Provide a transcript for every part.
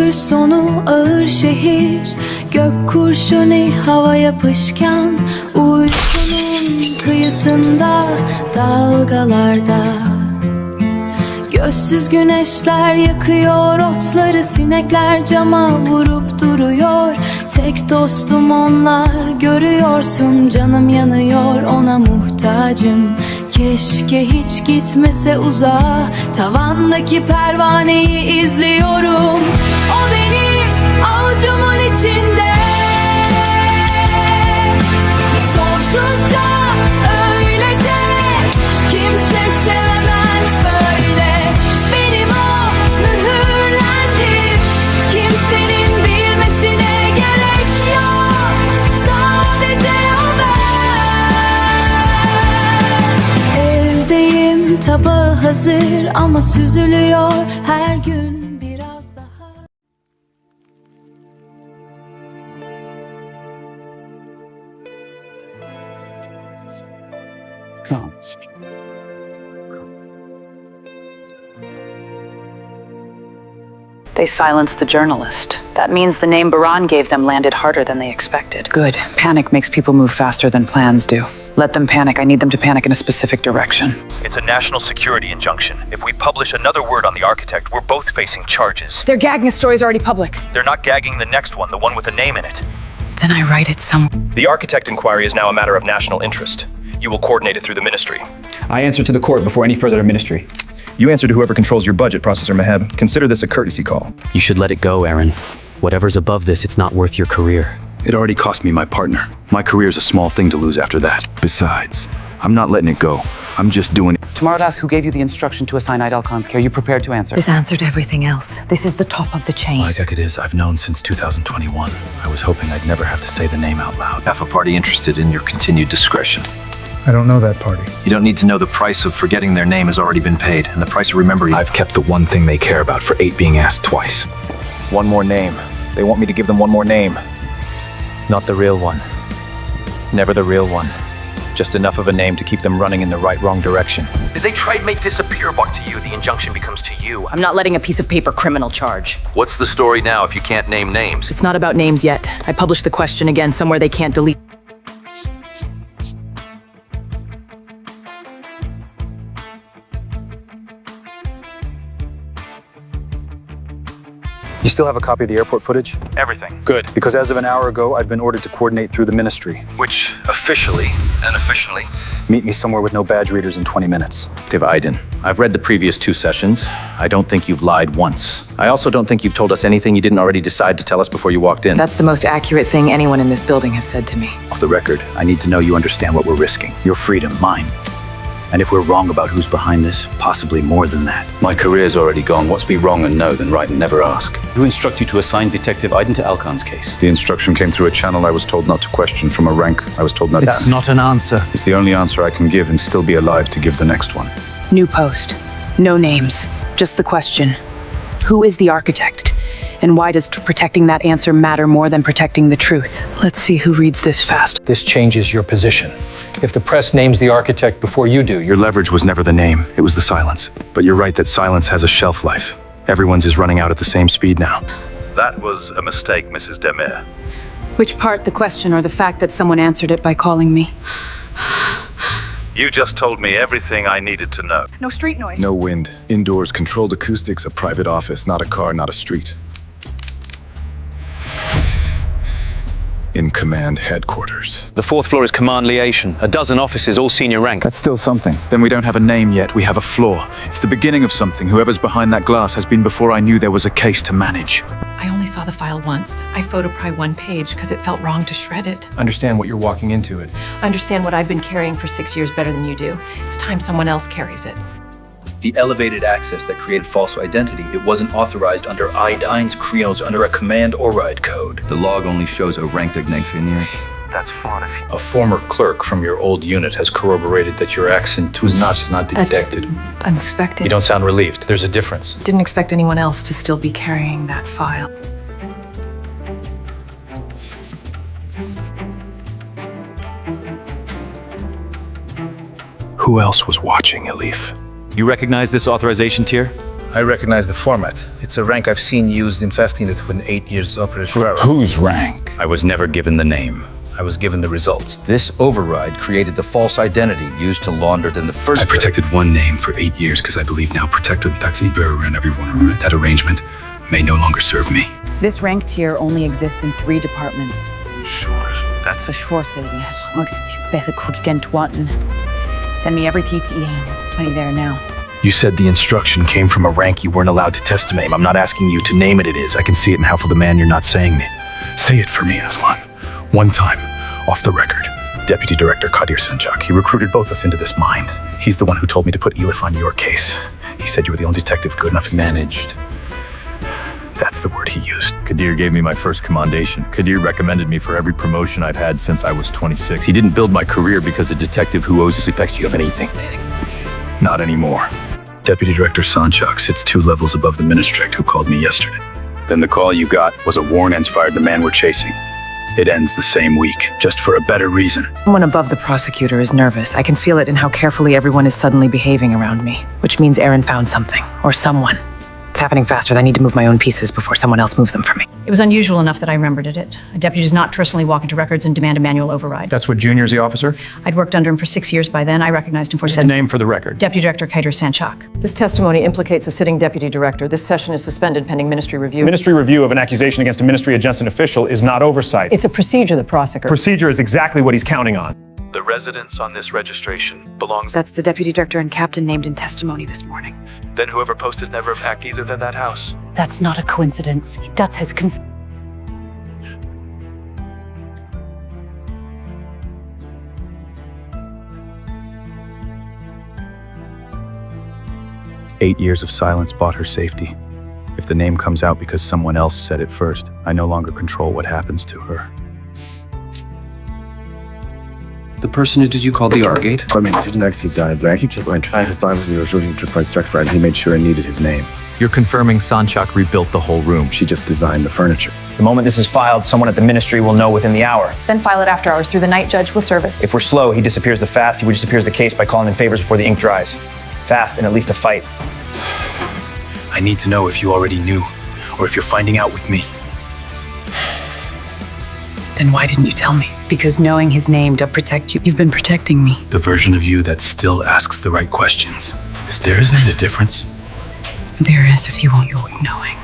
görür sonu ağır şehir. Gök kurşuni hava yapışkan, uykunun kıyısında dalgalarda. Gözsüz güneşler yakıyor otları, sinekler cama vurup duruyor. Tek dostum onlar, görüyorsun canım yanıyor, ona muhtacım. Keşke hiç gitmese uzağa, tavandaki pervaneyi izliyorum. O benim avucumun içinde, sonsuzca öylece, kimse sevemez böyle. Benim o mühürlendim, kimsenin bilmesine gerek yok, sadece o ben. Evdeyim, tabağı hazır ama süzülüyor her gün biraz daha. They silenced the journalist. That means the name Baran gave them landed harder than they expected. Good. Panic makes people move faster than plans do. Let them panic. I need them to panic in a specific direction. It's a national security injunction. If we publish another word on the architect, we're both facing charges. Their gagging story's already public. They're not gagging the next one, the one with a name in it. Then I write it somewhere. The architect inquiry is now a matter of national interest. You will coordinate it through the ministry. I answer to the court before any further ministry. You answer to whoever controls your budget, Processor Meheb. Consider this a courtesy call. You should let it go, Aaron. Whatever's above this, it's not worth your career. It already cost me my partner. My career's a small thing to lose after that. Besides, I'm not letting it go. I'm just doing it. Tomorrow to ask who gave you the instruction to assign Idal Khan's care. You prepared to answer? This answered everything else. This is the top of the chain. Like it is, I've known since 2021. I was hoping I'd never have to say the name out loud. Half a party interested in your continued discretion. I don't know that party. You don't need to know the price of forgetting their name has already been paid, and the price of remembering. I've kept the one thing they care about for 8 being asked twice. One more name. They want me to give them one more name. Not the real one. Never the real one. Just enough of a name to keep them running in the wrong direction. As they try to make disappear back to you, the injunction becomes to you. I'm not letting a piece of paper criminal charge. What's the story now if you can't name names? It's not about names yet. I published the question again somewhere they can't delete. You still have a copy of the airport footage? Everything. Good. Because as of an hour ago, I've been ordered to coordinate through the ministry. Which officially and officially. Meet me somewhere with no badge readers in 20 minutes. Aiden, I've read the previous 2 sessions. I don't think you've lied once. I also don't think you've told us anything you didn't already decide to tell us before you walked in. That's the most accurate thing anyone in this building has said to me. Off the record, I need to know you understand what we're risking. Your freedom, mine. And if we're wrong about who's behind this, possibly more than that. My career's already gone. What's be wrong and know than right and never ask? Who instruct you to assign Detective Aydin to Alkan's case? The instruction came through a channel I was told not to question from a rank I was told not to. It's not an answer. It's the only answer I can give and still be alive to give the next one. New post. No names. Just the question. Who is the architect? And why does protecting that answer matter more than protecting the truth? Let's see who reads this fast. This changes your position. If the press names the architect before you do, Your leverage was never the name, it was the silence. But you're right that silence has a shelf life. Everyone's is running out at the same speed now. That was a mistake, Mrs. Demir. Which part, the question or the fact that someone answered it by calling me? You just told me everything I needed to know. No street noise. No wind, indoors, controlled acoustics, a private office, not a car, not a street. In command headquarters. the 4th floor is command liaison. A dozen officers, all senior rank. That's still something. Then we don't have a name yet, we have a floor. It's the beginning of something. Whoever's behind that glass has been before I knew there was a case to manage. I only saw the file once. I photopry one page because it felt wrong to shred it. Understand what you're walking into it. I understand what I've been carrying for 6 years better than you do. It's time someone else carries it. The elevated access that created false identity, it wasn't authorized under Idine's creos under a command override code. The log only shows a ranked Ignatian. That's flawed of you. A former clerk from your old unit has corroborated that your accent was not detected. Unexpected. You don't sound relieved. There's a difference. Didn't expect anyone else to still be carrying that file. Who else was watching, Elif? You recognize this authorization tier? I recognize the format. It's a rank I've seen used in 15 that when 8 years operation. Whose rank? I was never given the name. I was given the results. This override created the false identity used to launder in the first. I protected one name for 8 years because I believe now protected bearer and everyone around it. That arrangement may no longer serve me. This rank tier only exists in 3 departments. That's Send me every TTE. 20 there now. You said the instruction came from a rank you weren't allowed to test to name. I'm not asking you to name it is. I can see it in how for the man you're not saying it. Say it for me, Aslan. One time, off the record. Deputy Director Kadir Sanjak. He recruited both of us into this mine. He's the one who told me to put Elif on your case. He said you were the only detective good enough and managed. That's the word he used. Kadir gave me my first commendation. Kadir recommended me for every promotion I've had since I was 26. He didn't build my career because a detective who owes respects you of anything. Not anymore. Deputy Director Sanchak sits 2 levels above the Ministrect who called me yesterday. Then the call you got was a warrant and fired the man we're chasing. It ends the same week, just for a better reason. Someone above the prosecutor is nervous. I can feel it in how carefully everyone is suddenly behaving around me, which means Aaron found something, or someone. It's happening faster than I need to move my own pieces before someone else moves them for me. It was unusual enough that I remembered it. A deputy does not personally walk into records and demand a manual override. That's what Junior's the officer? I'd worked under him for 6 years by then. I recognized him for What's his name for the record? Deputy Director Kadir Sanchak. This testimony implicates a sitting deputy director. This session is suspended pending ministry review. Ministry review of an accusation against a ministry adjacent official is not oversight. It's a procedure, the prosecutor. Procedure is exactly what he's counting on. The residence on this registration belongs. That's the deputy director and captain named in testimony this morning. Then whoever posted never packed either than that house. That's not a coincidence. That's his 8 years of silence bought her safety. If the name comes out because someone else said it first, I no longer control what happens to her. The person who did you call the R-Gate? I mean, didn't actually die, but I keep trying to silence me or shooting to try to and he made sure I needed his name. You're confirming Sanchak rebuilt the whole room. She just designed the furniture. The moment this is filed, someone at the ministry will know within the hour. Then file it after hours through the night judge with service. If we're slow, he disappears the fast. He disappears the case by calling in favors before the ink dries. Fast and at least a fight. I need to know if you already knew, or if you're finding out with me. Then why didn't you tell me? Because knowing his name don't protect you. You've been protecting me. The version of you that still asks the right questions. Isn't a difference? There is if you want your knowing.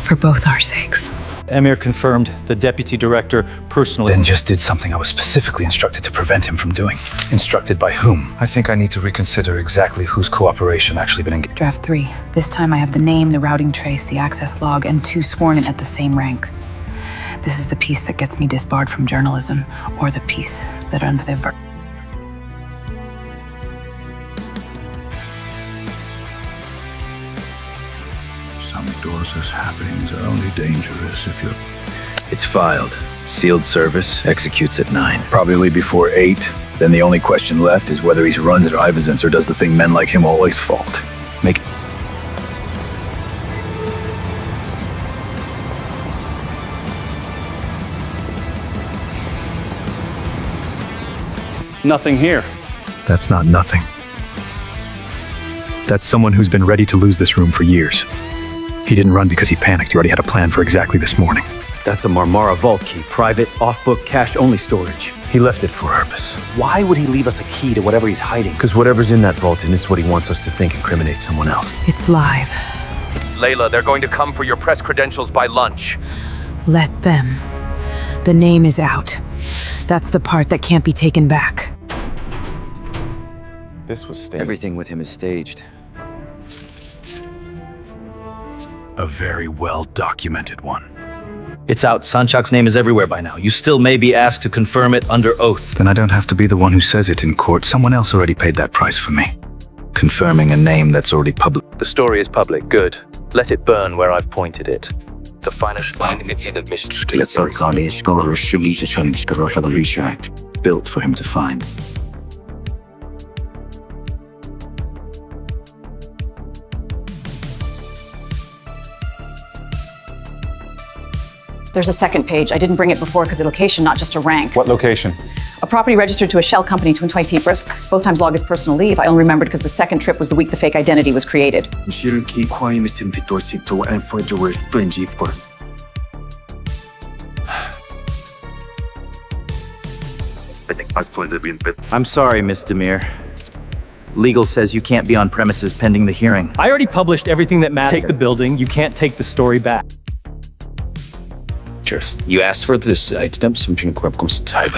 For both our sakes. Emir confirmed the deputy director personally. Then just did something I was specifically instructed to prevent him from doing. Instructed by whom? I think I need to reconsider exactly whose cooperation actually been engaged. Draft 3. This time I have the name, the routing trace, the access log, and 2 sworn in at the same rank. This is the piece that gets me disbarred from journalism, or the piece that earns the verdict. Some Dorsus happenings are only dangerous if you're... It's filed. Sealed service executes at 9. Probably before 8. Then the only question left is whether he runs at Ivescent's or does the thing men like him always fault. Make Nothing here. That's not nothing. That's someone who's been ready to lose this room for years. He didn't run because he panicked. He already had a plan for exactly this morning. That's a Marmara vault key. Private, off-book, cash-only storage. He left it for Herbis. Why would he leave us a key to whatever he's hiding? Because whatever's in that vault, and it's what he wants us to think incriminates someone else. It's live. Layla, they're going to come for your press credentials by lunch. Let them. The name is out. That's the part that can't be taken back. This was staged. Everything with him is staged. A very well-documented one. It's out. Sanchak's name is everywhere by now. You still may be asked to confirm it under oath. Then I don't have to be the one who says it in court. Someone else already paid that price for me. Confirming a name that's already public. The story is public. Good. Let it burn where I've pointed it. The finest line in the mystery. Built for him to find. There's a second page. I didn't bring it before because of location, not just a rank. What location? A property registered to a shell company, Twin 20. Both times log is personal leave. I only remembered because the second trip was the week the fake identity was created. I'm sorry, Miss Demir. Legal says you can't be on premises pending the hearing. I already published everything that matters. Take the building. You can't take the story back. You asked for this item, something comes to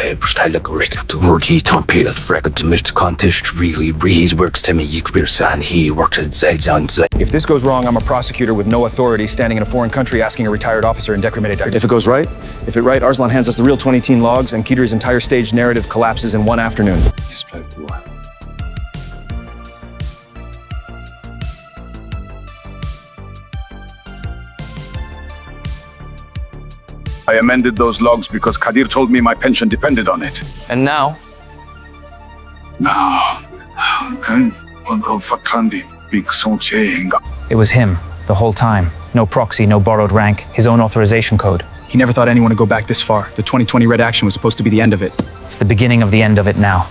work tampered fragment contest really his works to me and he worked at Zagzag. If this goes wrong, I'm a prosecutor with no authority standing in a foreign country asking a retired officer in decremated. If it goes right, Arslan hands us the real 2010 logs and Keter's entire staged narrative collapses in one afternoon. I amended those logs because Kadir told me my pension depended on it. And now? It was him, the whole time. No proxy, no borrowed rank, his own authorization code. He never thought anyone would go back this far. The 2020 Red Action was supposed to be the end of it. It's the beginning of the end of it now.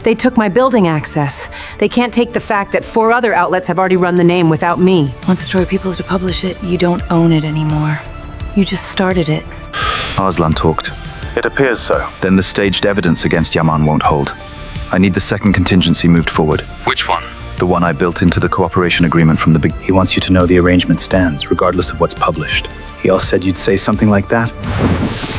They took my building access. They can't take the fact that 4 other outlets have already run the name without me. Once destroy people to publish it, you don't own it anymore. You just started it. Arslan talked. It appears so. Then the staged evidence against Yaman won't hold. I need the second contingency moved forward. Which one? The one I built into the cooperation agreement from the beginning. He wants you to know the arrangement stands, regardless of what's published. He all said you'd say something like that.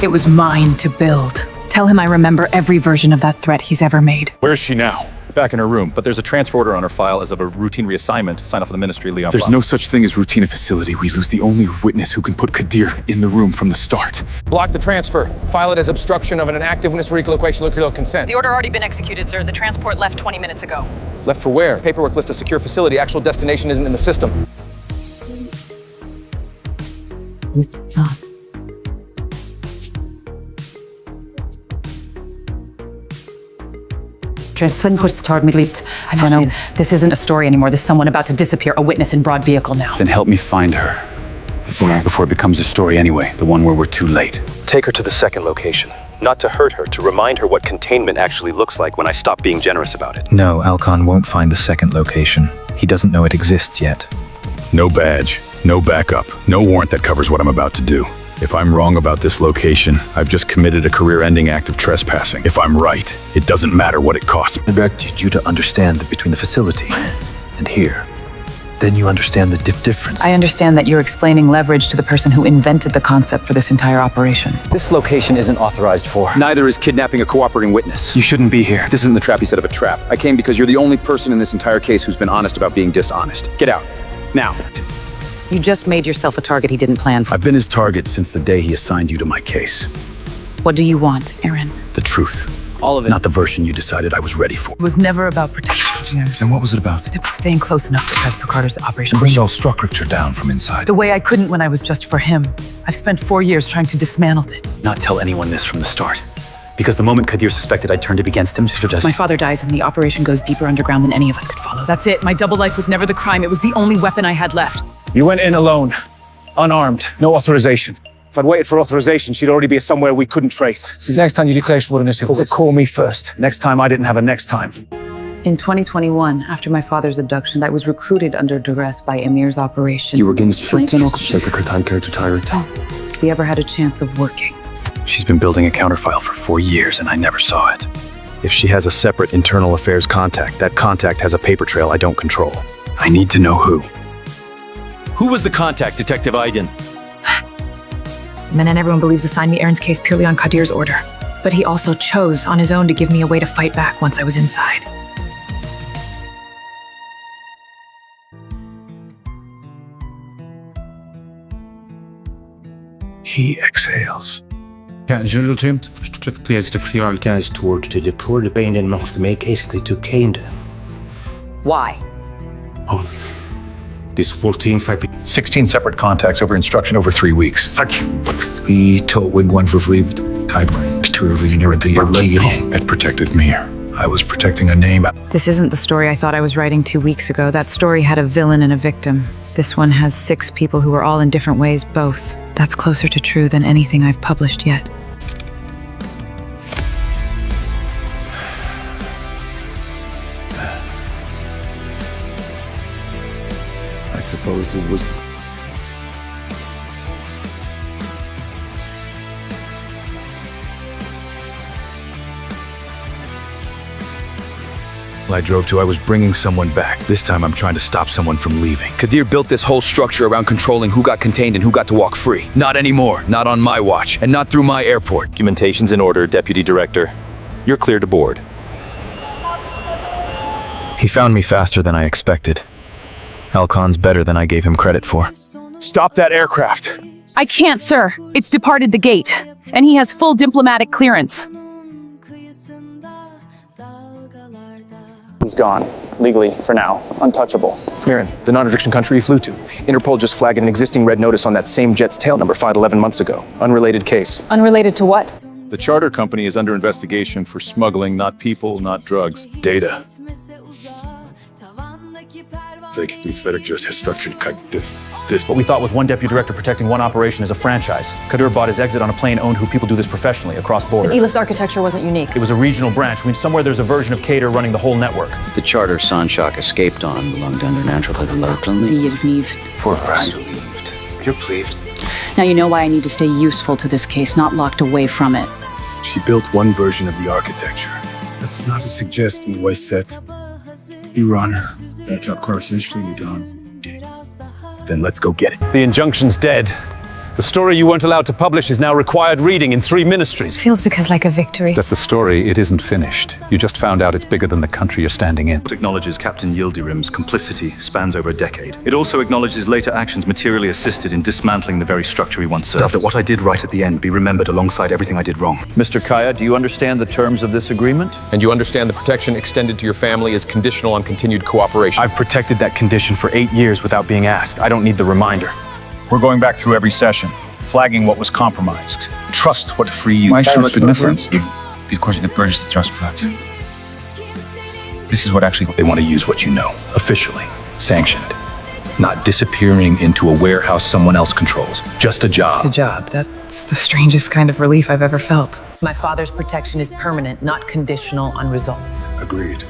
It was mine to build. Tell him I remember every version of that threat he's ever made. Where is she now? Back in her room, but there's a transfer order on her file as of a routine reassignment. Sign off of the ministry, Leon. There's no such thing as routine facility. We lose the only witness who can put Kadir in the room from the start. Block the transfer. File it as obstruction of an active witness relocation consent. The order already been executed, sir. The transport left 20 minutes ago. Left for where? Paperwork lists a secure facility. Actual destination isn't in the system. I don't know. This isn't a story anymore. This is someone about to disappear, a witness in broad vehicle now. Then help me find her. Before it becomes a story anyway, the one where we're too late. Take her to the second location. Not to hurt her, to remind her what containment actually looks like when I stop being generous about it. No, Alcon won't find the second location. He doesn't know it exists yet. No badge, no backup, no warrant that covers what I'm about to do. If I'm wrong about this location, I've just committed a career-ending act of trespassing. If I'm right, it doesn't matter what it costs. I directed you to understand that between the facility and here, then you understand the difference. I understand that you're explaining leverage to the person who invented the concept for this entire operation. This location isn't authorized for. Neither is kidnapping a cooperating witness. You shouldn't be here. This isn't the trap you set of a trap. I came because you're the only person in this entire case who's been honest about being dishonest. Get out. Now. You just made yourself a target he didn't plan for. I've been his target since the day he assigned you to my case. What do you want, Aaron? The truth. All of it. Not the version you decided I was ready for. It was never about protecting her. Then what was it about? It was staying close enough to press Picardo's operation. Bring the whole structure down from inside. The way I couldn't when I was just for him. I've spent 4 years trying to dismantle it. Not tell anyone this from the start. Because the moment Kadir suspected I'd turned it against him, she just... My father dies and the operation goes deeper underground than any of us could follow. That's it. My double life was never the crime. It was the only weapon I had left. You went in alone, unarmed, no authorization. If I'd waited for authorization, she'd already be somewhere we couldn't trace. Next time you declare wilderness, call me first. Next time I didn't have a next time. In 2021, after my father's abduction, I was recruited under duress by Emir's operation. You were getting He ever had a chance of working. She's been building a counterfile for 4 years and I never saw it. If she has a separate internal affairs contact, that contact has a paper trail I don't control. I need to know who. Who was the contact, Detective Aydin? Men and everyone believes assigned me Aaron's case purely on Kadir's order. But he also chose on his own to give me a way to fight back once I was inside. He exhales. General team, specifically as the betrayal guys toward to deploy the pain and mouth to make hastily to Can. Why? Oh, this 16 separate contacts over instruction over 3 weeks. We told with one for free guideline to renew the It protected me. I was protecting a name. This isn't the story I thought I was writing 2 weeks ago. That story had a villain and a victim. This one has 6 people who are all in different ways, both. That's closer to true than anything I've published yet. I suppose it was... I drove to, I was bringing someone back. This time I'm trying to stop someone from leaving. Kadir built this whole structure around controlling who got contained and who got to walk free. Not anymore, not on my watch, and not through my airport. Documentation's in order, Deputy Director. You're clear to board. He found me faster than I expected. Alcon's better than I gave him credit for. Stop that aircraft! I can't, sir. It's departed the gate, and he has full diplomatic clearance. He's gone. Legally, for now. Untouchable. Mirren, the non-restriction country he flew to. Interpol just flagged an existing red notice on that same jet's tail number filed 11 months ago. Unrelated case. Unrelated to what? The charter company is under investigation for smuggling not people, not drugs. Data. What we thought was one deputy director protecting one operation as a franchise. Kadir bought his exit on a plane owned who people do this professionally across borders. Elif's architecture wasn't unique. It was a regional branch. I mean, somewhere there's a version of Kadir running the whole network. The charter Sanshak escaped on belonged under natural Poor You're pleased. Now you know why I need to stay useful to this case, not locked away from it. She built one version of the architecture. That's not a suggestion, was set. You run her. That's of course usually done. Then let's go get it. The injunction's dead. The story you weren't allowed to publish is now required reading in 3 ministries. Feels because like a victory. That's the story. It isn't finished. You just found out it's bigger than the country you're standing in. It acknowledges Captain Yildirim's complicity spans over a decade. It also acknowledges later actions materially assisted in dismantling the very structure he once served. Let what I did right at the end be remembered alongside everything I did wrong. Mr. Kaya, do you understand the terms of this agreement? And you understand the protection extended to your family is conditional on continued cooperation. I've protected that condition for 8 years without being asked. I don't need the reminder. We're going back through every session, flagging what was compromised. Trust what free you. Why trust the difference? Because the purchase the trust part. This is what actually They want to use what you know, officially, sanctioned. Not disappearing into a warehouse someone else controls. Just a job. It's a job. That's the strangest kind of relief I've ever felt. My father's protection is permanent, not conditional on results. agreed.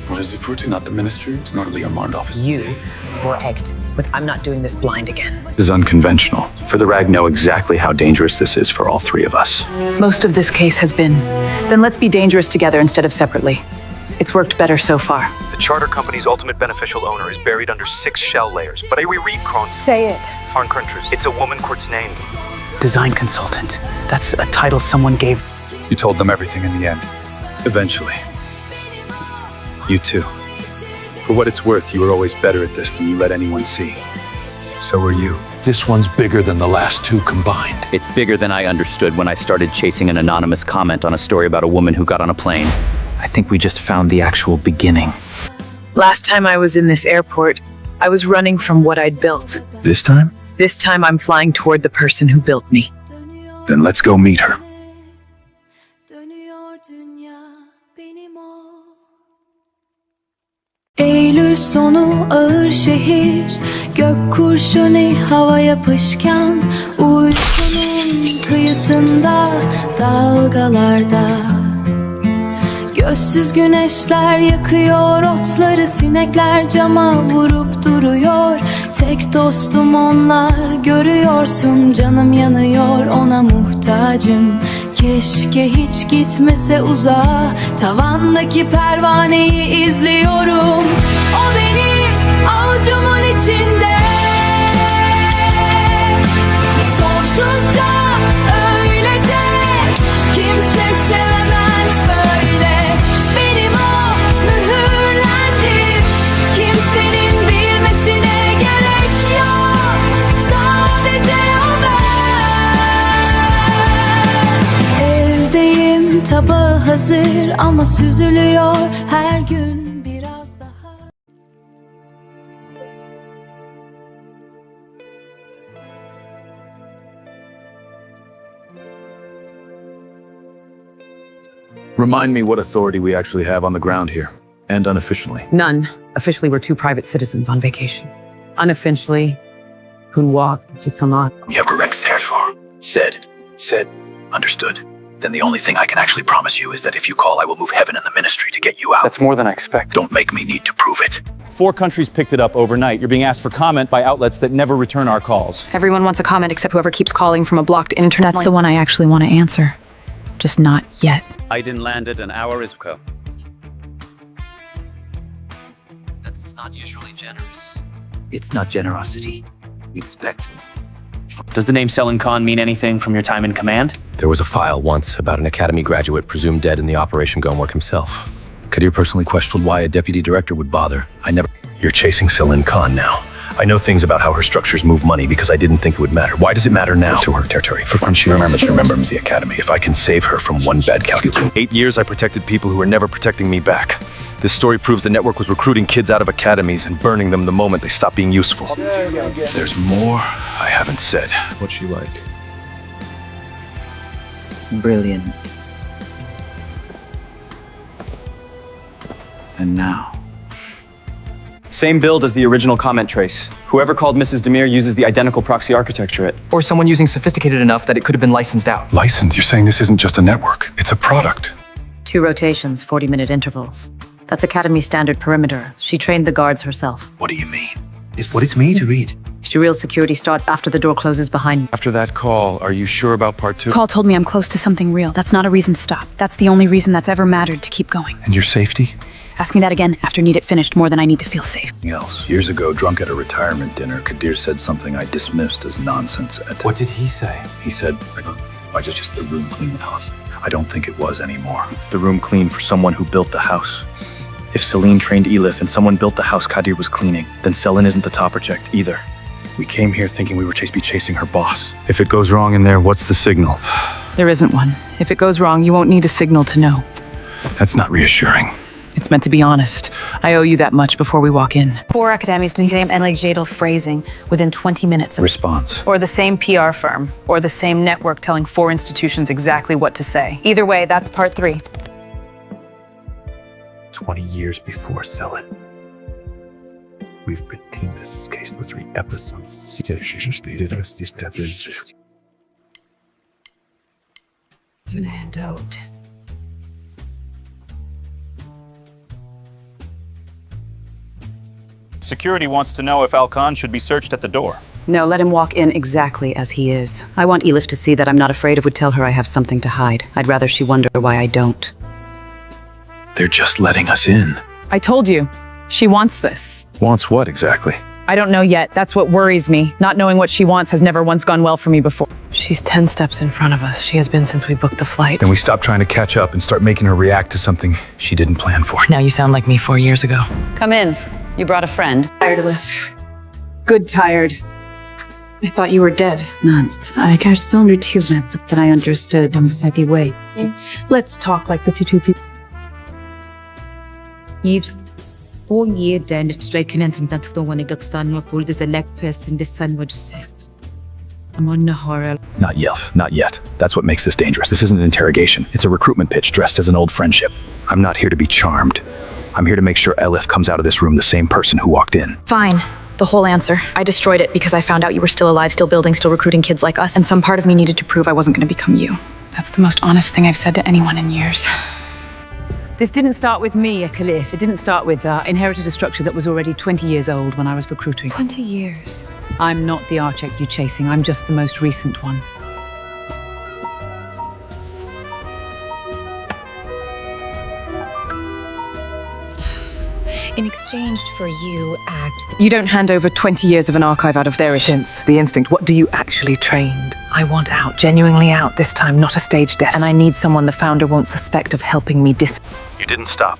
What is it put? Not the ministry, it's not the Yaman office. You were egged. But I'm not doing this blind again. This is unconventional. For the RAG know exactly how dangerous this is for all 3 of us. Most of this case has been. Then let's be dangerous together instead of separately. It's worked better so far. The charter company's ultimate beneficial owner is buried under 6 shell layers. But we read Kron. Say it. It's a woman court's name. Design consultant. That's a title someone gave. You told them everything in the end. Eventually. You too. For what it's worth, you were always better at this than you let anyone see. So were you. This one's bigger than the last 2 combined. It's bigger than I understood when I started chasing an anonymous comment on a story about a woman who got on a plane. I think we just found the actual beginning. Last time I was in this airport, I was running from what I'd built. This time? This time I'm flying toward the person who built me. Then let's go meet her. Eylül sonu ağır şehir, gök kurşuni hava yapışkan, uykunun kıyısında dalgalarda. Gözsüz güneşler yakıyor otları, sinekler cama vurup duruyor. Tek dostum onlar, görüyorsun canım yanıyor, ona muhtacım. Keşke hiç gitmese uzağa, tavandaki pervaneyi izliyorum. O benim avucumun içinde, sonsuzca öylece, kimse sevemez böyle. Benim o mühürlendim, kimsenin bilmesine gerek yok, sadece o ben. Evdeyim, tabağı hazır ama süzülüyor her gün biraz daha. Remind me what authority we actually have on the ground here, and unofficially. None. Officially, we're 2 private citizens on vacation. Unofficially, Hunwa, Chisamat. We have a Rex scared for? Said. Understood. Then the only thing I can actually promise you is that if you call, I will move heaven and the ministry to get you out. That's more than I expect. Don't make me need to prove it. 4 countries picked it up overnight. You're being asked for comment by outlets that never return our calls. Everyone wants a comment except whoever keeps calling from a blocked internet. That's the one I actually want to answer. Just not yet. Aydin landed an hour ago. That's not usually generous. It's not generosity. We expect. Does the name Selin Khan mean anything from your time in command? There was a file once about an academy graduate presumed dead in the Operation Gunwork himself. Kadir personally questioned why a deputy director would bother. I never... You're chasing Selin Khan now. I know things about how her structures move money because I didn't think it would matter. Why does it matter now? To her territory. For when she remembers the academy. If I can save her from one bad calculation. 8 years I protected people who were never protecting me back. This story proves the network was recruiting kids out of academies and burning them the moment they stopped being useful. There's more I haven't said. What's she like? Brilliant. And now... Same build as the original comment trace. Whoever called Mrs. Demir uses the identical proxy architecture. Or someone using sophisticated enough that it could have been licensed out. Licensed? You're saying this isn't just a network. It's a product. 2 rotations, 40-minute intervals. That's Academy standard perimeter. She trained the guards herself. What do you mean? What is me to read? Real security starts after the door closes behind you. After that call, are you sure about part 2? Call told me I'm close to something real. That's not a reason to stop. That's the only reason that's ever mattered to keep going. And your safety? Ask me that again after need it finished more than I need to feel safe. Else. Years ago, drunk at a retirement dinner, Kadir said something I dismissed as nonsense. What did he say? He said, I just the room clean the house. I don't think it was anymore. The room clean for someone who built the house. If Celine trained Elif and someone built the house Kadir was cleaning, then Selin isn't the top project either. We came here thinking we were chasing her boss. If it goes wrong in there, what's the signal? There isn't one. If it goes wrong, you won't need a signal to know. That's not reassuring. It's meant to be honest. I owe you that much before we walk in. 4 academies, the same anecdotal phrasing within 20 minutes of response. Or the same PR firm, or the same network telling 4 institutions exactly what to say. Either way, that's part 3. 20 years before Selin. We've been in this case for 3 episodes. An handout. Security wants to know if Al Khan should be searched at the door. No, let him walk in exactly as he is. I want Elif to see that I'm not afraid it would tell her I have something to hide. I'd rather she wonder why I don't. They're just letting us in. I told you, she wants this. Wants what exactly? I don't know yet. That's what worries me. Not knowing what she wants has never once gone well for me before. She's 10 steps in front of us. She has been since we booked the flight. Then we stop trying to catch up and start making her react to something she didn't plan for. Now you sound like me 4 years ago. Come in. You brought a friend. Tired, Elif. Good tired. I thought you were dead. Nonsense. I just under 2 minutes that I understood in a steady way. Let's talk like the two people. Need 4 year then striking and that one Pakistan for this elect person the sun would say. I'm on the horror. Not yet. Not yet. That's what makes this dangerous. This isn't an interrogation. It's a recruitment pitch dressed as an old friendship. I'm not here to be charmed. I'm here to make sure Elif comes out of this room the same person who walked in. Fine. The whole answer. I destroyed it because I found out you were still alive, still building, still recruiting kids like us, and some part of me needed to prove I wasn't going to become you. That's the most honest thing I've said to anyone in years. This didn't start with me, Khalif. It didn't start with inherited a structure that was already 20 years old when I was recruiting. 20 years. I'm not the architect you're chasing. I'm just the most recent one. In exchange for you, You don't hand over 20 years of an archive out of their essence. The instinct, what do you actually trained? I want out, genuinely out this time, not a stage death. And I need someone the founder won't suspect of helping me You didn't stop.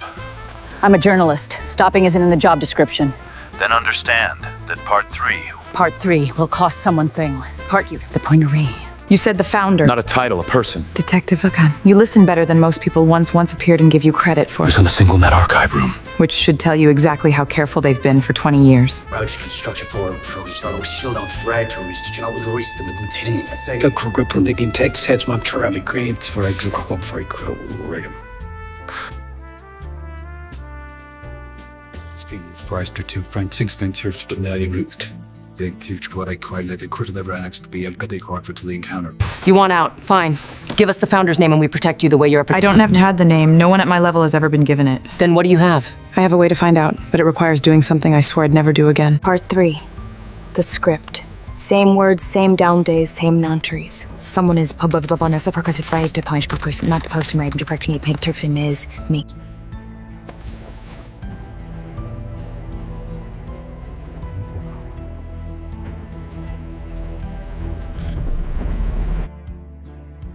I'm a journalist. Stopping isn't in the job description. Then understand that part 3... Part 3 will cost someone thing. Part you. The poinery. You said the founder. Not a title, a person. Detective Akan. You listen better than most people once appeared and give you credit for. Who's in the single net archive room? Which should tell you exactly how careful they've been for 20 years. Construction forum shield on fractures to release the maintenance. Sega curriculum text heads my travel grades for executive for a curriculum. Steve Forrester 2 Frank 16 church to the route. You want out, fine. Give us the founder's name and we protect you the way you're I don't have had the name. No one at my level has ever been given it. Then what do you have? I have a way to find out, but it requires doing something I swore I'd never do again. Part 3. The script. Same words, same down days, same non-trees. Someone is above the bonus, because it phrase to punish per person, not the person made to practically picture film is me.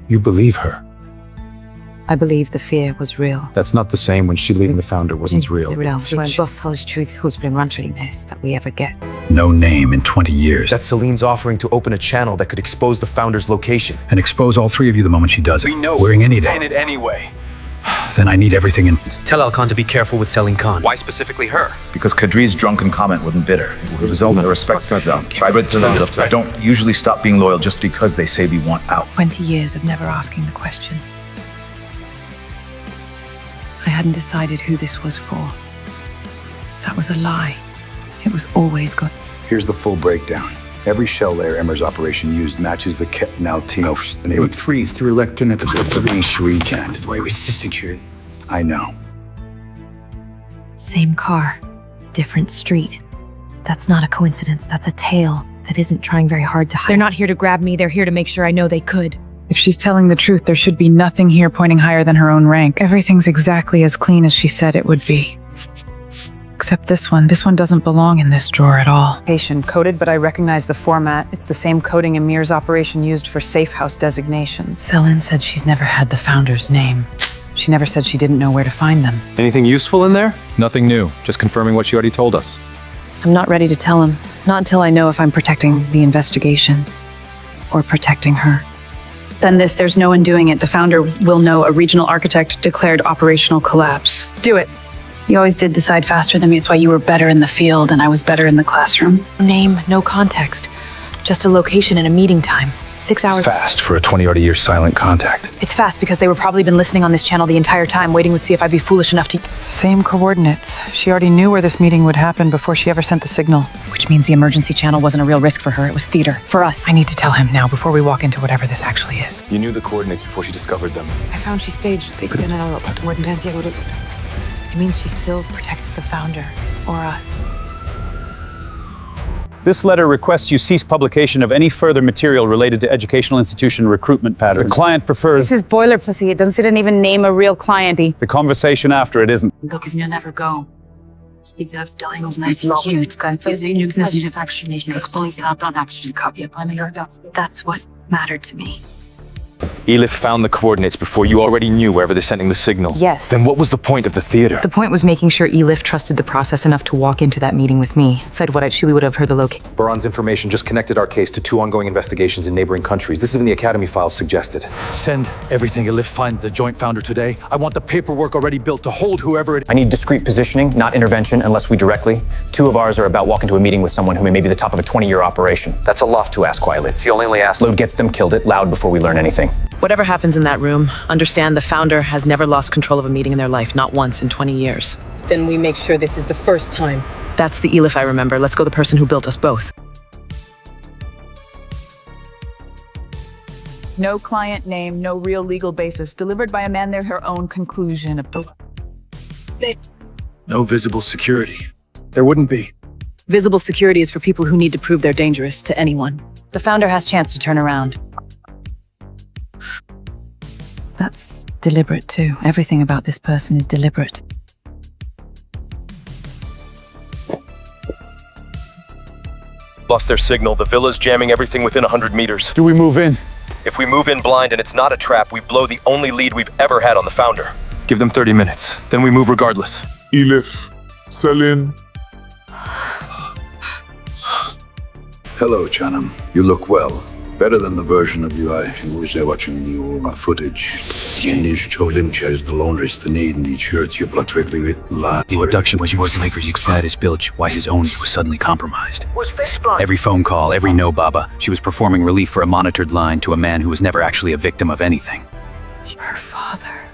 You believe her. I believe the fear was real. That's not the same when she leaving the founder wasn't real. The both truth who's been running this that we ever get. No name in 20 years. That's Celine's offering to open a channel that could expose the founder's location. And expose all three of you the moment she does it. We know wearing any day. in it anyway. Then I need everything in. Tell Alkan to be careful with selling Khan. Why specifically her? Because Kadri's drunken comment wouldn't bid her. It would result in a respect for them. I don't usually stop being loyal just because they say we want out. 20 years of never asking the question. I hadn't decided who this was for. That was a lie. It was always good. Here's the full breakdown. Every shell layer Emmer's operation used matches the kit now Tino. And they would 3 through electron at the 3 shuriken. The way we secured. I know. Same car, different street. That's not a coincidence. That's a tale that isn't trying very hard to hide. They're not here to grab me. They're here to make sure I know they could. If she's telling the truth, there should be nothing here pointing higher than her own rank. Everything's exactly as clean as she said it would be. Except this one. This one doesn't belong in this drawer at all. Patient coded, but I recognize the format. It's the same coding Amir's operation used for safe house designations. Selin said she's never had the founder's name. She never said she didn't know where to find them. Anything useful in there? Nothing new. Just confirming what she already told us. I'm not ready to tell him. Not until I know if I'm protecting the investigation or protecting her. Then there's no undoing it. The founder will know a regional architect declared operational collapse. Do it. You always did decide faster than me. It's why you were better in the field and I was better in the classroom. Name, no context. Just a location and a meeting time. 6 hours. Fast for a 20-odd-year silent contact. It's fast because they were probably been listening on this channel the entire time, waiting to see if I'd be foolish enough to... Same coordinates. She already knew where this meeting would happen before she ever sent the signal. Which means the emergency channel wasn't a real risk for her. It was theater. For us. I need to tell him now before we walk into whatever this actually is. You knew the coordinates before she discovered them. I found she staged the It means she still protects the founder, or us. This letter requests you cease publication of any further material related to educational institution recruitment patterns. The client prefers... This is boilerplate. It didn't even name a real client. The conversation after it isn't. Because you'll never go. That's what mattered to me. Elif found the coordinates before you already knew wherever they're sending the signal. Yes. Then what was the point of the theater? The point was making sure Elif trusted the process enough to walk into that meeting with me. Said what she would have heard the location. Baran's information just connected our case to 2 ongoing investigations in neighboring countries. This is in the Academy files suggested. Send everything Elif find the joint founder today. I want the paperwork already built to hold whoever it... I need discreet positioning, not intervention, unless we directly. 2 of ours are about walking to a meeting with someone who may be the top of a 20-year operation. That's a loft to ask quietly. It's the only ask. Load gets them, killed it, loud before we learn anything. Whatever happens in that room, understand the founder has never lost control of a meeting in their life, not once in 20 years. Then we make sure this is the first time. That's the Elif I remember. Let's go the person who built us both. No client name, no real legal basis. Delivered by a man there, her own conclusion. No visible security. There wouldn't be. Visible security is for people who need to prove they're dangerous to anyone. The founder has chance to turn around. That's deliberate too. Everything about this person is deliberate. Lost their signal. The villa's jamming everything within 100 meters. Do we move in? If we move in blind and it's not a trap, we blow the only lead we've ever had on the founder. Give them 30 minutes. Then we move regardless. Elif, Selin. Hello, Chanam. You look well. Better than the version of you I was there watching your footage. The laundry The abduction was yours for his bilge, why his own was suddenly compromised. Every phone call, every no baba, she was performing relief for a monitored line to a man who was never actually a victim of anything. Her father.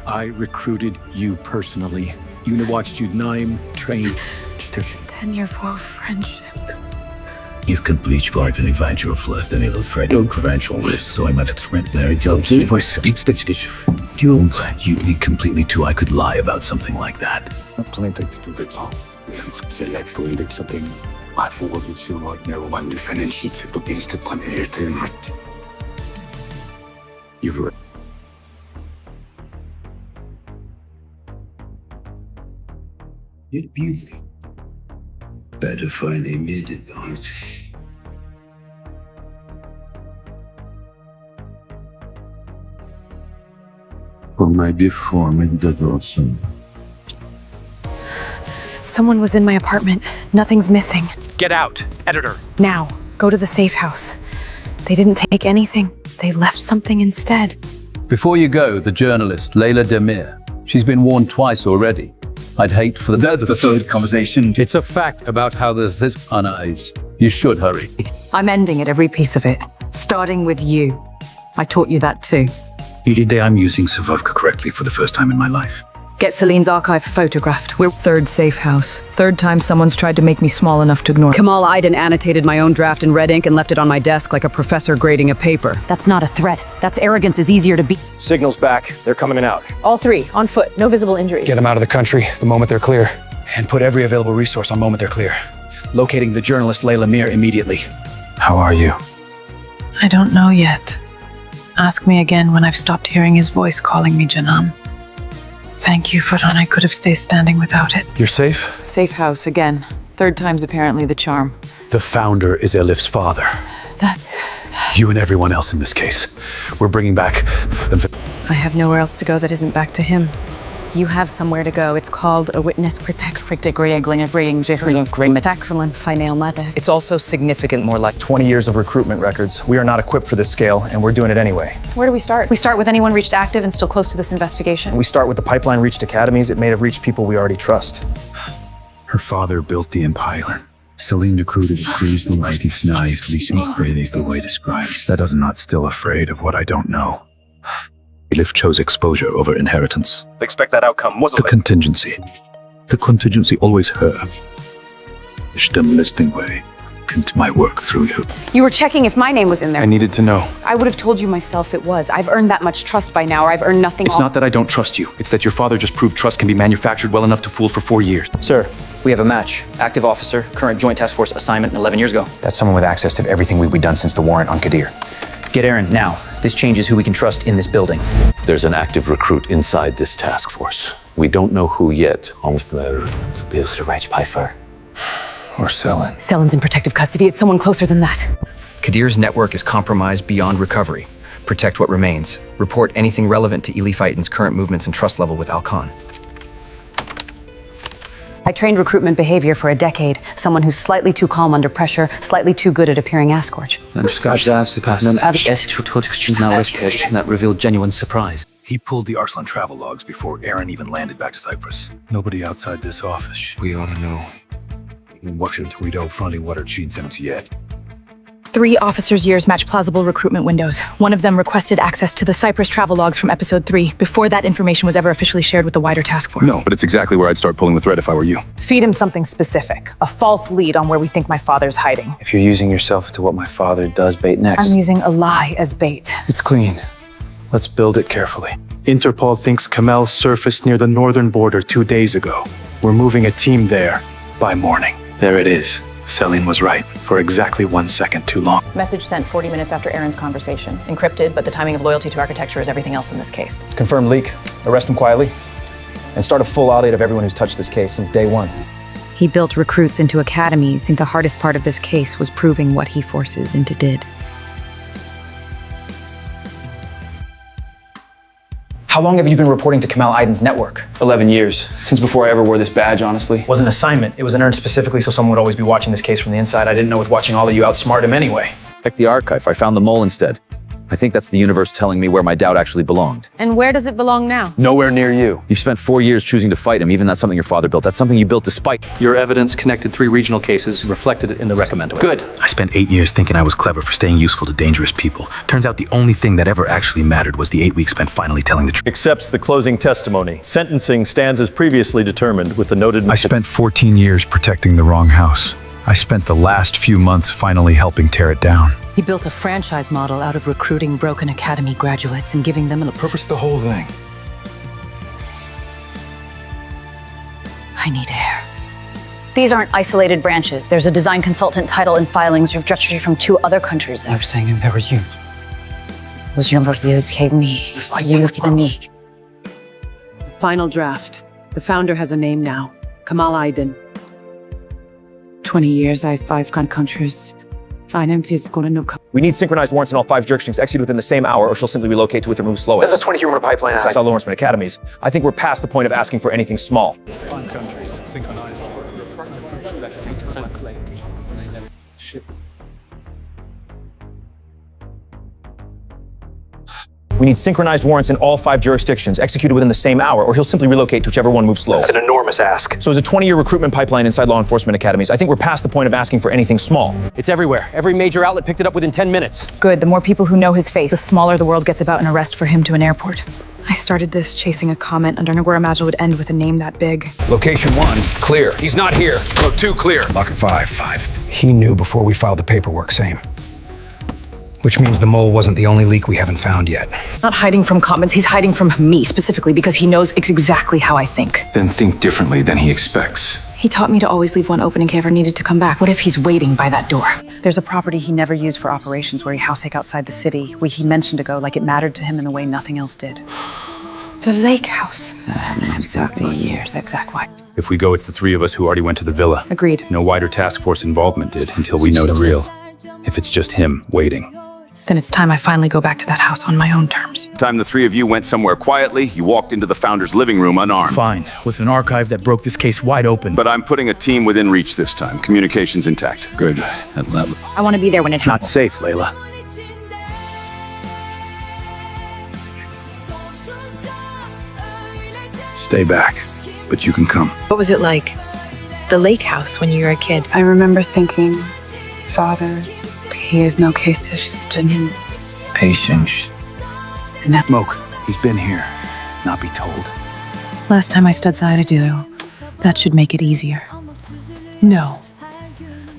I recruited you personally. You watched you train. There's a 10-year war of friendship. You could bleach guard and invite your flood, then it'll threat your credential, so I might threat their jobs. You need completely too. I could lie about something like that. You've You'd be better find a minute on. For my deformed also. Someone was in my apartment. Nothing's missing. Get out, editor. Now, go to the safe house. They didn't take anything. They left something instead. Before you go, the journalist, Yaman Demet. She's been warned twice already. I'd hate for the third conversation. It's a fact about how there's this on eyes. You should hurry. I'm ending it, every piece of it. Starting with you. I taught you that too. I'm using Savovka correctly for the first time in my life. Get Celine's archive photographed. We're Third safe house. Third time someone's tried to make me small enough to ignore. Kamal Aydin annotated my own draft in red ink and left it on my desk like a professor grading a paper. That's not a threat. That's arrogance is easier to beat. Signal's back. They're coming in out. All three, on foot, no visible injuries. Get them out of the country the moment they're clear. And put every available resource on moment they're clear. Locating the journalist Layla Mir immediately. How are you? I don't know yet. Ask me again when I've stopped hearing his voice calling me Janam. Thank you, Faran. I could have stayed standing without it. You're safe? Safe house again. Third time's apparently the charm. The founder is Elif's father. That's... You and everyone else in this case. We're bringing back the... I have nowhere else to go that isn't back to him. You have somewhere to go. It's called a witness protection. It's also significant, more like 20 years of recruitment records. We are not equipped for this scale, and we're doing it anyway. Where do we start? We start with anyone reached active and still close to this investigation. We start with the pipeline reached academies. It may have reached people we already trust. Her father built the empire. Celine recruited crews the mighty Snais, leasing is the way describes. That does not still afraid of what I don't know. Elif chose exposure over inheritance. Expect that outcome. The contingency. The contingency always her. The listing way. Into my work through you. You were checking if my name was in there. I needed to know. I would have told you myself it was. I've earned that much trust by now, or I've earned nothing. It's not that I don't trust you. It's that your father just proved trust can be manufactured well enough to fool for 4 years. Sir, we have a match. Active officer, current Joint Task Force assignment 11 years ago. That's someone with access to everything we've done since the warrant on Kadir. Get Aaron, now. This changes who we can trust in this building. There's an active recruit inside this task force. We don't know who yet. Or Selin. Selin's in protective custody. It's someone closer than that. Kadir's network is compromised beyond recovery. Protect what remains. Report anything relevant to Elif Aydin's current movements and trust level with Al-Khan. I trained recruitment behavior for a decade. Someone who's slightly too calm under pressure, slightly too good at appearing Ascorch. That revealed genuine surprise. He pulled the Arslan travel logs before Aaron even landed back to Cyprus. Nobody outside this office. We ought to know. Washington, we don't fronting what our cheats empty yet. 3 officers' years match plausible recruitment windows. One of them requested access to the Cyprus travel logs from episode 3, before that information was ever officially shared with the wider task force. No, but it's exactly where I'd start pulling the thread if I were you. Feed him something specific. A false lead on where we think my father's hiding. If you're using yourself to what my father does bait next. I'm using a lie as bait. It's clean. Let's build it carefully. Interpol thinks Kamel surfaced near the northern border 2 days ago. We're moving a team there by morning. There it is. Celine was right for exactly 1 second too long. Message sent 40 minutes after Aaron's conversation. Encrypted, but the timing of loyalty to architecture is everything else in this case. Confirmed leak. Arrest him quietly. And start a full audit of everyone who's touched this case since day 1. He built recruits into academies. I think the hardest part of this case was proving what he forces into did. How long have you been reporting to Kamal Aydin's network? 11 years. Since before I ever wore this badge, honestly. It was an assignment. It was earned specifically so someone would always be watching this case from the inside. I didn't know with watching all of you outsmart him anyway. Check the archive. I found the mole instead. I think that's the universe telling me where my doubt actually belonged. And where does it belong now? Nowhere near you. You've spent 4 years choosing to fight him. Even that's something your father built. That's something you built despite. Your evidence connected 3 regional cases, reflected in the recommendo. Good. I spent 8 years thinking I was clever for staying useful to dangerous people. Turns out the only thing that ever actually mattered was the 8 weeks spent finally telling the truth. Accepts the closing testimony. Sentencing stands as previously determined with the noted... I spent 14 years protecting the wrong house. I spent the last few months finally helping tear it down. He built a franchise model out of recruiting broken academy graduates and giving them a Purpose the whole thing. I need air. These aren't isolated branches. There's a design consultant title and filings registry from 2 other countries. I'm saying there was you. Final draft. The founder has a name now. Kamal Aydin. 20 years, I have 5 countries. We need synchronized warrants in all 5 jurisdictions executed within the same hour, or she'll simply relocate to within remove slowest. This is 20-kilometer pipeline. That's law enforcement academies. I think we're past the point of asking for anything small. 5 countries synchronized. We need synchronized warrants in all 5 jurisdictions, executed within the same hour, or he'll simply relocate to whichever one moves slower. That's an enormous ask. So as a 20-year recruitment pipeline inside law enforcement academies, I think we're past the point of asking for anything small. It's everywhere. Every major outlet picked it up within 10 minutes. Good, the more people who know his face, the smaller the world gets about an arrest for him to an airport. I started this chasing a comment under where I imagined would end with a name that big. Location 1, clear. He's not here. Look, 2, clear. Locker 5. He knew before we filed the paperwork, same. Which means the mole wasn't the only leak we haven't found yet. Not hiding from comments, he's hiding from me specifically because he knows exactly how I think. Then think differently than he expects. He taught me to always leave one open in case I ever needed to come back. What if he's waiting by that door? There's a property he never used for operations where he housake outside the city. He mentioned ago, like it mattered to him in a way nothing else did. The lake house. Exactly years, exact why. If we go, it's the 3 of us who already went to the villa. Agreed. No wider task force involvement did until we know the real. If it's just him waiting. Then it's time I finally go back to that house on my own terms. Time the 3 of you went somewhere quietly, you walked into the founder's living room unarmed. Fine, with an archive that broke this case wide open. But I'm putting a team within reach this time. Communications intact. Good. At level. I want to be there when it Not happens. safe, Layla. Stay back, but you can come. What was it like? The lake house when you were a kid? I remember thinking, fathers, he is no case in Patience. and that Smoke, he's been here. Not be told. Last time I stood side of you, that should make it easier. No.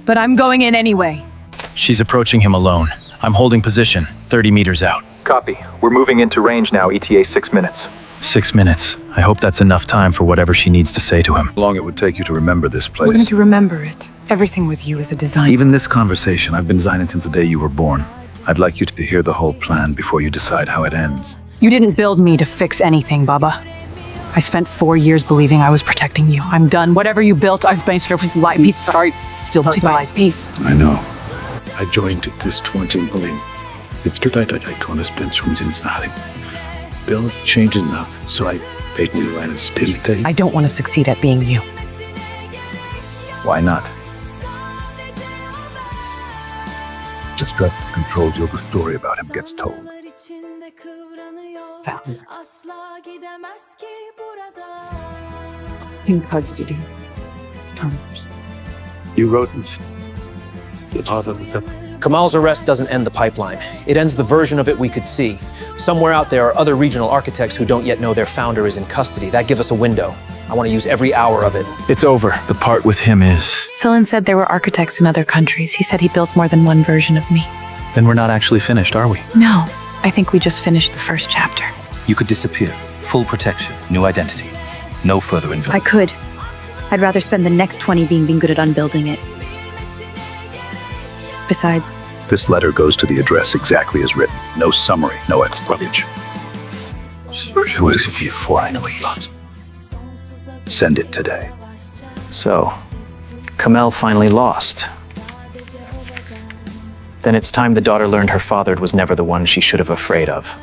But I'm going in anyway. She's approaching him alone. I'm holding position, 30 meters out. Copy. We're moving into range now, ETA 6 minutes. 6 minutes. I hope that's enough time for whatever she needs to say to him. How long it would take you to remember this place? We're going to remember it. Everything with you is a design. Even this conversation, I've been designing since the day you were born. I'd like you to hear the whole plan before you decide how it ends. You didn't build me to fix anything, Baba. I spent 4 years believing I was protecting you. I'm done. Whatever you built, I've been with light peace. Sorry, still to my peace. I know. I joined this 20 million. It's true that I told us Ben swings in Sally. Bill changed enough, so I paid you and it's I don't want to succeed at being you. Why not? Just try to control till the story about him gets told. in custody. Times. You wrote it. Kamal's arrest doesn't end the pipeline. It ends the version of it we could see. Somewhere out there are other regional architects who don't yet know their founder is in custody. That gives us a window. I want to use every hour of it. It's over. The part with him is. Selin said there were architects in other countries. He said he built more than one version of me. Then we're not actually finished, are we? No, I think we just finished the first chapter. You could disappear. Full protection. New identity. No further involvement. I could. I'd rather spend the next 20 being good at unbuilding it. Besides, This letter goes to the address exactly as written. No summary, no explanation. Before I know what he wants. Send it today. So, Kamel finally lost. Then it's time the daughter learned her father was never the one she should have afraid of.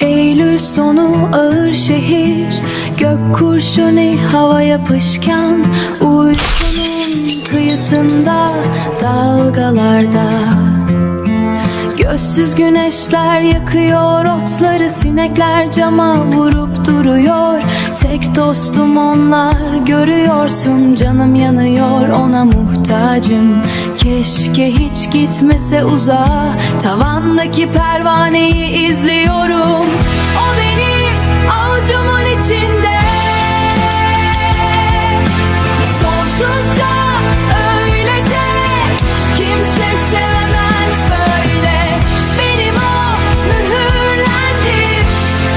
Eylül sonu ağır şehir, gök kurşuni hava yapışkan, uykunun kıyısında dalgalarda. Gözsüz güneşler yakıyor otları, sinekler cama vurup duruyor. Tek dostum onlar, görüyorsun canım yanıyor, ona muhtacım. Keşke hiç gitmese uzağa, tavandaki pervaneyi izliyorum. O benim avucumun içinde. Sonsuzca öylece kimse sevemez böyle. Benim o mühürlendim.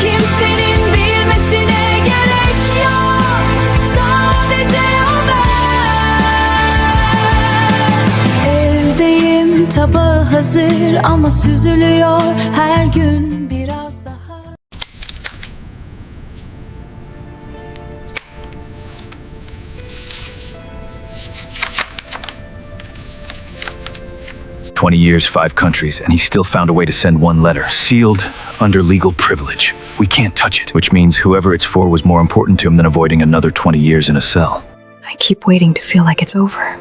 Kimsenin bilmesine gerek yok. Sadece o ben. Evdeyim, tabağı hazır ama süzülüyor her gün biraz daha. 20 years, 5 countries, and he still found a way to send one letter. Sealed under legal privilege. We can't touch it. Which means whoever it's for was more important to him than avoiding another 20 years in a cell. I keep waiting to feel like it's over.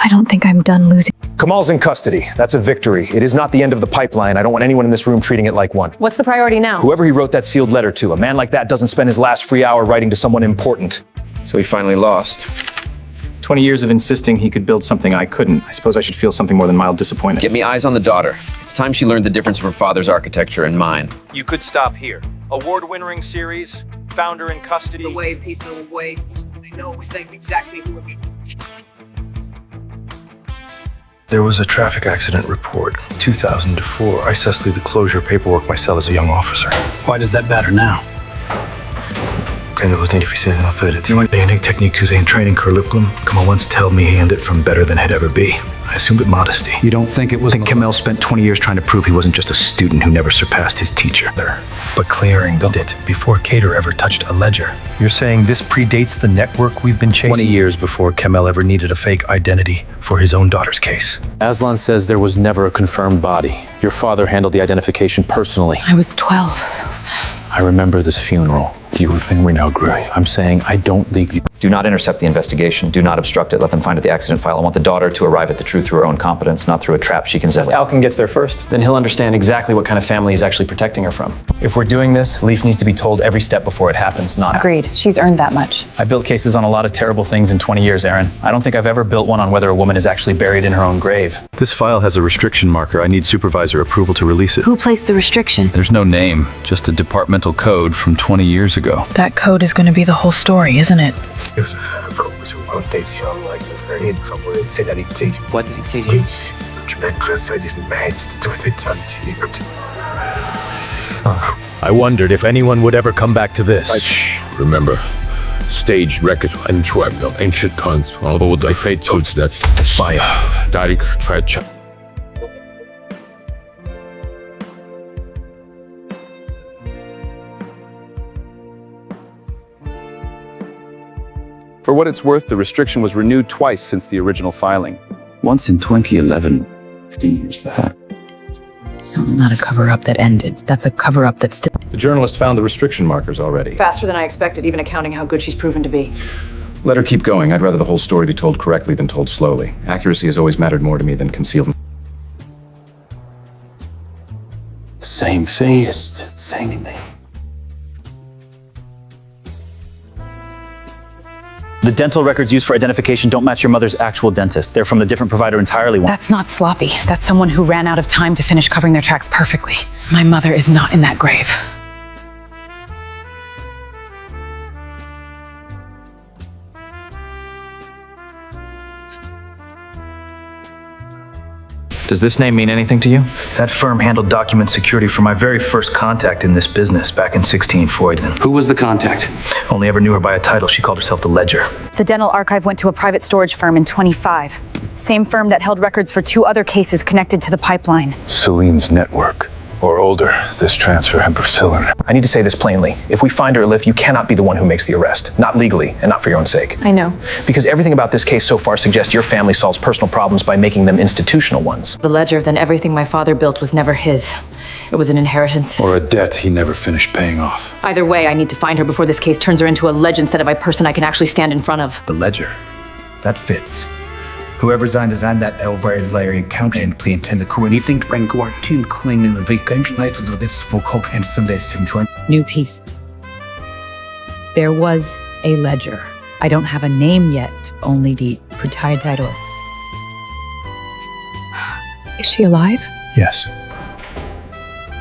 I don't think I'm done losing. Kamal's in custody. That's a victory. It is not the end of the pipeline. I don't want anyone in this room treating it like one. What's the priority now? Whoever he wrote that sealed letter to, a man like that doesn't spend his last free hour writing to someone important. So he finally lost. 20 years of insisting he could build something I couldn't. I suppose I should feel something more than mild disappointment. Get me eyes on the daughter. It's time she learned the difference of her father's architecture and mine. You could stop here. Award-winning series, founder in custody. The way, piece of the way. I know exactly who it is. There was a traffic accident report, 2004. I sussed the closure paperwork myself as a young officer. Why does that matter now? Kan det vara difficile enough for it. The unique technique to in training curriculum. Kamal once told me he ended from better than he'd ever be. I assumed it modesty. You don't think it was... I think Kamal spent 20 years trying to prove he wasn't just a student who never surpassed his teacher. But clearing built it before Cater ever touched a ledger. You're saying this predates the network we've been chasing? 20 years before Kamal ever needed a fake identity for his own daughter's case. Aslan says there was never a confirmed body. Your father handled the identification personally. I was 12, so... I remember this funeral. You were saying we now agree. I'm saying I don't think you... Do not intercept the investigation. Do not obstruct it. Let them find the accident file. I want the daughter to arrive at the truth through her own competence, not through a trap she can set. If Alkin gets there first, then he'll understand exactly what kind of family he's actually protecting her from. If we're doing this, Leaf needs to be told every step before it happens, not... Agreed. She's earned that much. I built cases on a lot of terrible things in 20 years, Aaron. I don't think I've ever built one on whether a woman is actually buried in her own grave. This file has a restriction marker. I need supervisor approval to release it. Who placed the restriction? There's no name, just a departmental code from 20 years ago. That code is going to be the whole story, isn't it? What did he say to you? I wondered if anyone would ever come back to this. Remember, staged records and swept of ancient tons, although the fate suits that's fire. Direct treachery. For what it's worth, the restriction was renewed twice since the original filing. Once in 2011. 15 years that. So not a cover-up that ended. That's a cover-up that's still... The journalist found the restriction markers already. Faster than I expected, even accounting how good she's proven to be. Let her keep going. I'd rather the whole story be told correctly than told slowly. Accuracy has always mattered more to me than concealment. Same face, same name. The dental records used for identification don't match your mother's actual dentist. They're from a different provider entirely. That's not sloppy. That's someone who ran out of time to finish covering their tracks perfectly. My mother is not in that grave. Does this name mean anything to you? That firm handled document security for my very first contact in this business back in 1640. Who was the contact? Only ever knew her by a title. She called herself the Ledger. The dental archive went to a private storage firm in 25. Same firm that held records for 2 other cases connected to the pipeline. Celine's network. Or older, this transfer had Priscilla. I need to say this plainly. If we find her, Liv, you cannot be the one who makes the arrest. Not legally, and not for your own sake. I know. Because everything about this case so far suggests your family solves personal problems by making them institutional ones. The ledger, then everything my father built was never his. It was an inheritance. Or a debt he never finished paying off. Either way, I need to find her before this case turns her into a ledge instead of a person I can actually stand in front of. The ledger. That fits. Whoever designed that elevated layer accounting plane in the core, you think bring guard to clean in the big game light of the bits will cope and someday soon join. New piece. There was a ledger. I don't have a name yet, only the proprietor. Is she alive? Yes.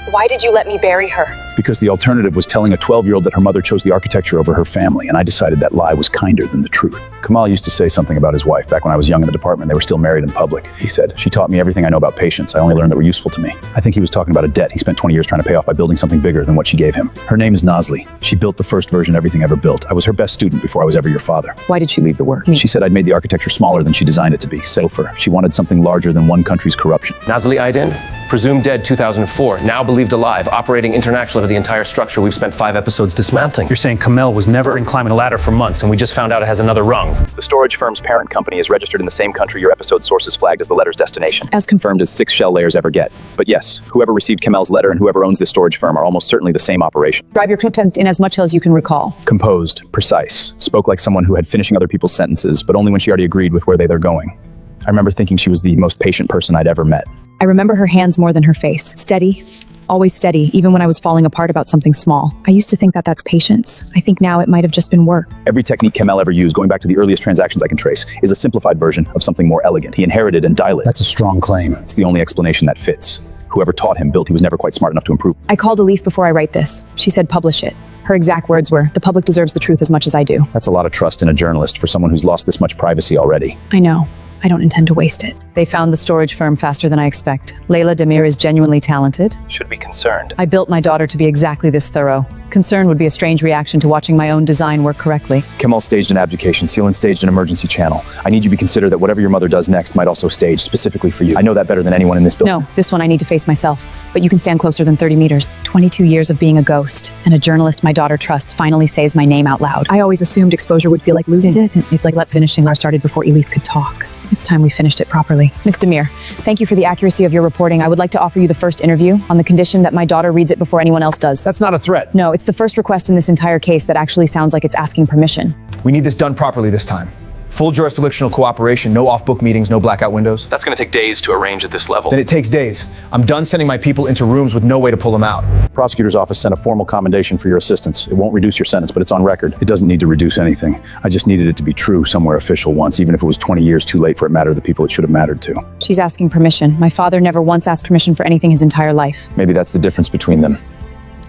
Why did you let me bury her? Because the alternative was telling a 12-year-old that her mother chose the architecture over her family, and I decided that lie was kinder than the truth. Kamal used to say something about his wife back when I was young in the department. They were still married in public. He said, "She taught me everything I know about patience. I only learned that were useful to me." I think he was talking about a debt he spent 20 years trying to pay off by building something bigger than what she gave him. Her name is Nazli. She built the first version everything ever built. I was her best student before I was ever your father. Why did she leave the work? She said I'd made the architecture smaller than she designed it to be, safer. She wanted something larger than one country's corruption. Nazli Aydin, presumed dead 2004, now believed alive, operating internationally over the entire structure we've spent 5 episodes dismantling. You're saying Kamel was never in climbing a ladder for months, and we just found out it has another rung. The storage firm's parent company is registered in the same country your episode sources flagged as the letter's destination. As confirmed as 6 shell layers ever get. But yes, whoever received Kamel's letter and whoever owns this storage firm are almost certainly the same operation. Drive your content in as much as you can recall. Composed, precise, spoke like someone who had finishing other people's sentences, but only when she already agreed with where they're going. I remember thinking she was the most patient person I'd ever met. I remember her hands more than her face. Steady. Always steady, even when I was falling apart about something small. I used to think that that's patience. I think now it might have just been work. Every technique Kamel ever used, going back to the earliest transactions I can trace, is a simplified version of something more elegant. He inherited and dilated. That's a strong claim. It's the only explanation that fits. Whoever taught him built he was never quite smart enough to improve. I called Elif before I write this. She said publish it. Her exact words were, "The public deserves the truth as much as I do." That's a lot of trust in a journalist for someone who's lost this much privacy already. I know. I don't intend to waste it. They found the storage firm faster than I expect. Layla Demir is genuinely talented. Should be concerned. I built my daughter to be exactly this thorough. Concern would be a strange reaction to watching my own design work correctly. Kamal staged an abdication. Sealan staged an emergency channel. I need you to be considered that whatever your mother does next might also stage specifically for you. I know that better than anyone in this building. No, this one I need to face myself. But you can stand closer than 30 meters. 22 years of being a ghost. And a journalist my daughter trusts finally says my name out loud. I always assumed exposure would feel like losing. It isn't. It's like finishing our started before Elif could talk. It's time we finished it properly. Ms. Demir, thank you for the accuracy of your reporting. I would like to offer you the first interview on the condition that my daughter reads it before anyone else does. That's not a threat. No, it's the first request in this entire case that actually sounds like it's asking permission. We need this done properly this time. Full jurisdictional cooperation, no off-book meetings, no blackout windows. That's gonna take days to arrange at this level. Then it takes days. I'm done sending my people into rooms with no way to pull them out. Prosecutor's office sent a formal commendation for your assistance. It won't reduce your sentence, but it's on record. It doesn't need to reduce anything. I just needed it to be true somewhere official once, even if it was 20 years too late for it to matter to the people it should have mattered to. She's asking permission. My father never once asked permission for anything his entire life. Maybe that's the difference between them.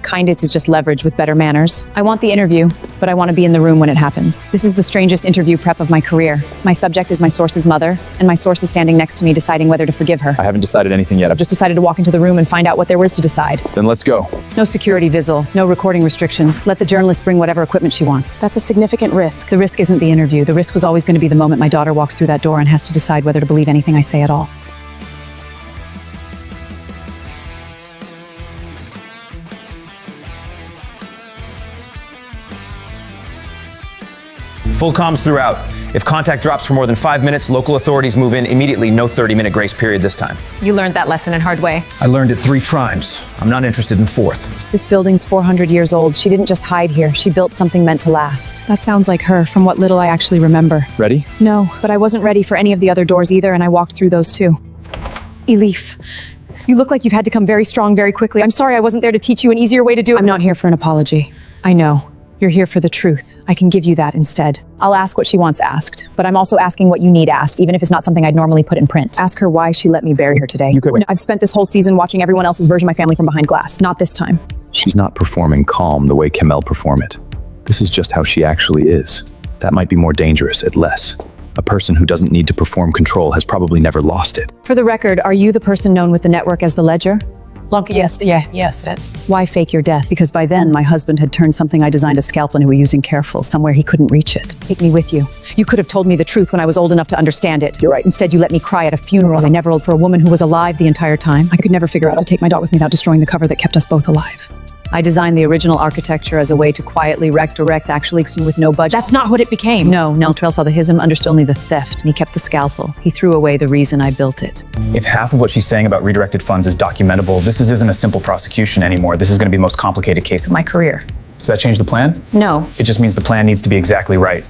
Kindness is just leverage with better manners. I want the interview, but I want to be in the room when it happens. This is the strangest interview prep of my career. My subject is my source's mother, and my source is standing next to me deciding whether to forgive her. I haven't decided anything yet. I've just decided to walk into the room and find out what there was to decide. Then let's go. No security visual, no recording restrictions. Let the journalist bring whatever equipment she wants. That's a significant risk. The risk isn't the interview. The risk was always going to be the moment my daughter walks through that door and has to decide whether to believe anything I say at all. Full comms throughout. If contact drops for more than 5 minutes, local authorities move in immediately. No 30-minute grace period this time. You learned that lesson in hard way. I learned it 3 times. I'm not interested in 4th. This building's 400 years old. She didn't just hide here. She built something meant to last. That sounds like her, from what little I actually remember. Ready? No, but I wasn't ready for any of the other doors either, and I walked through those too. Elif, you look like you've had to come very strong very quickly. I'm sorry I wasn't there to teach you an easier way to do it. I'm not here for an apology. I know. You're here for the truth. I can give you that instead. I'll ask what she wants asked, but I'm also asking what you need asked, even if it's not something I'd normally put in print. Ask her why she let me bury her today. You could. I've spent this whole season watching everyone else's version of my family from behind glass. Not this time. She's not performing calm the way Kamel performed it. This is just how she actually is. That might be more dangerous at less. A person who doesn't need to perform control has probably never lost it. For the record, are you the person known with the network as the Ledger? Yes. Why fake your death? Because by then, my husband had turned something I designed a scalpel into a using careful, somewhere he couldn't reach it. Take me with you. You could have told me the truth when I was old enough to understand it. You're right. Instead, you let me cry at a funeral I never held for a woman who was alive the entire time. I could never figure out how to take my daughter with me without destroying the cover that kept us both alive. I designed the original architecture as a way to quietly redirect actually with no budget. That's not what it became. No, Trail saw the hism, understood only the theft, and he kept the scalpel. He threw away the reason I built it. If half of what she's saying about redirected funds is documentable, this isn't a simple prosecution anymore. This is going to be the most complicated case of my career. Does that change the plan? No. It just means the plan needs to be exactly right.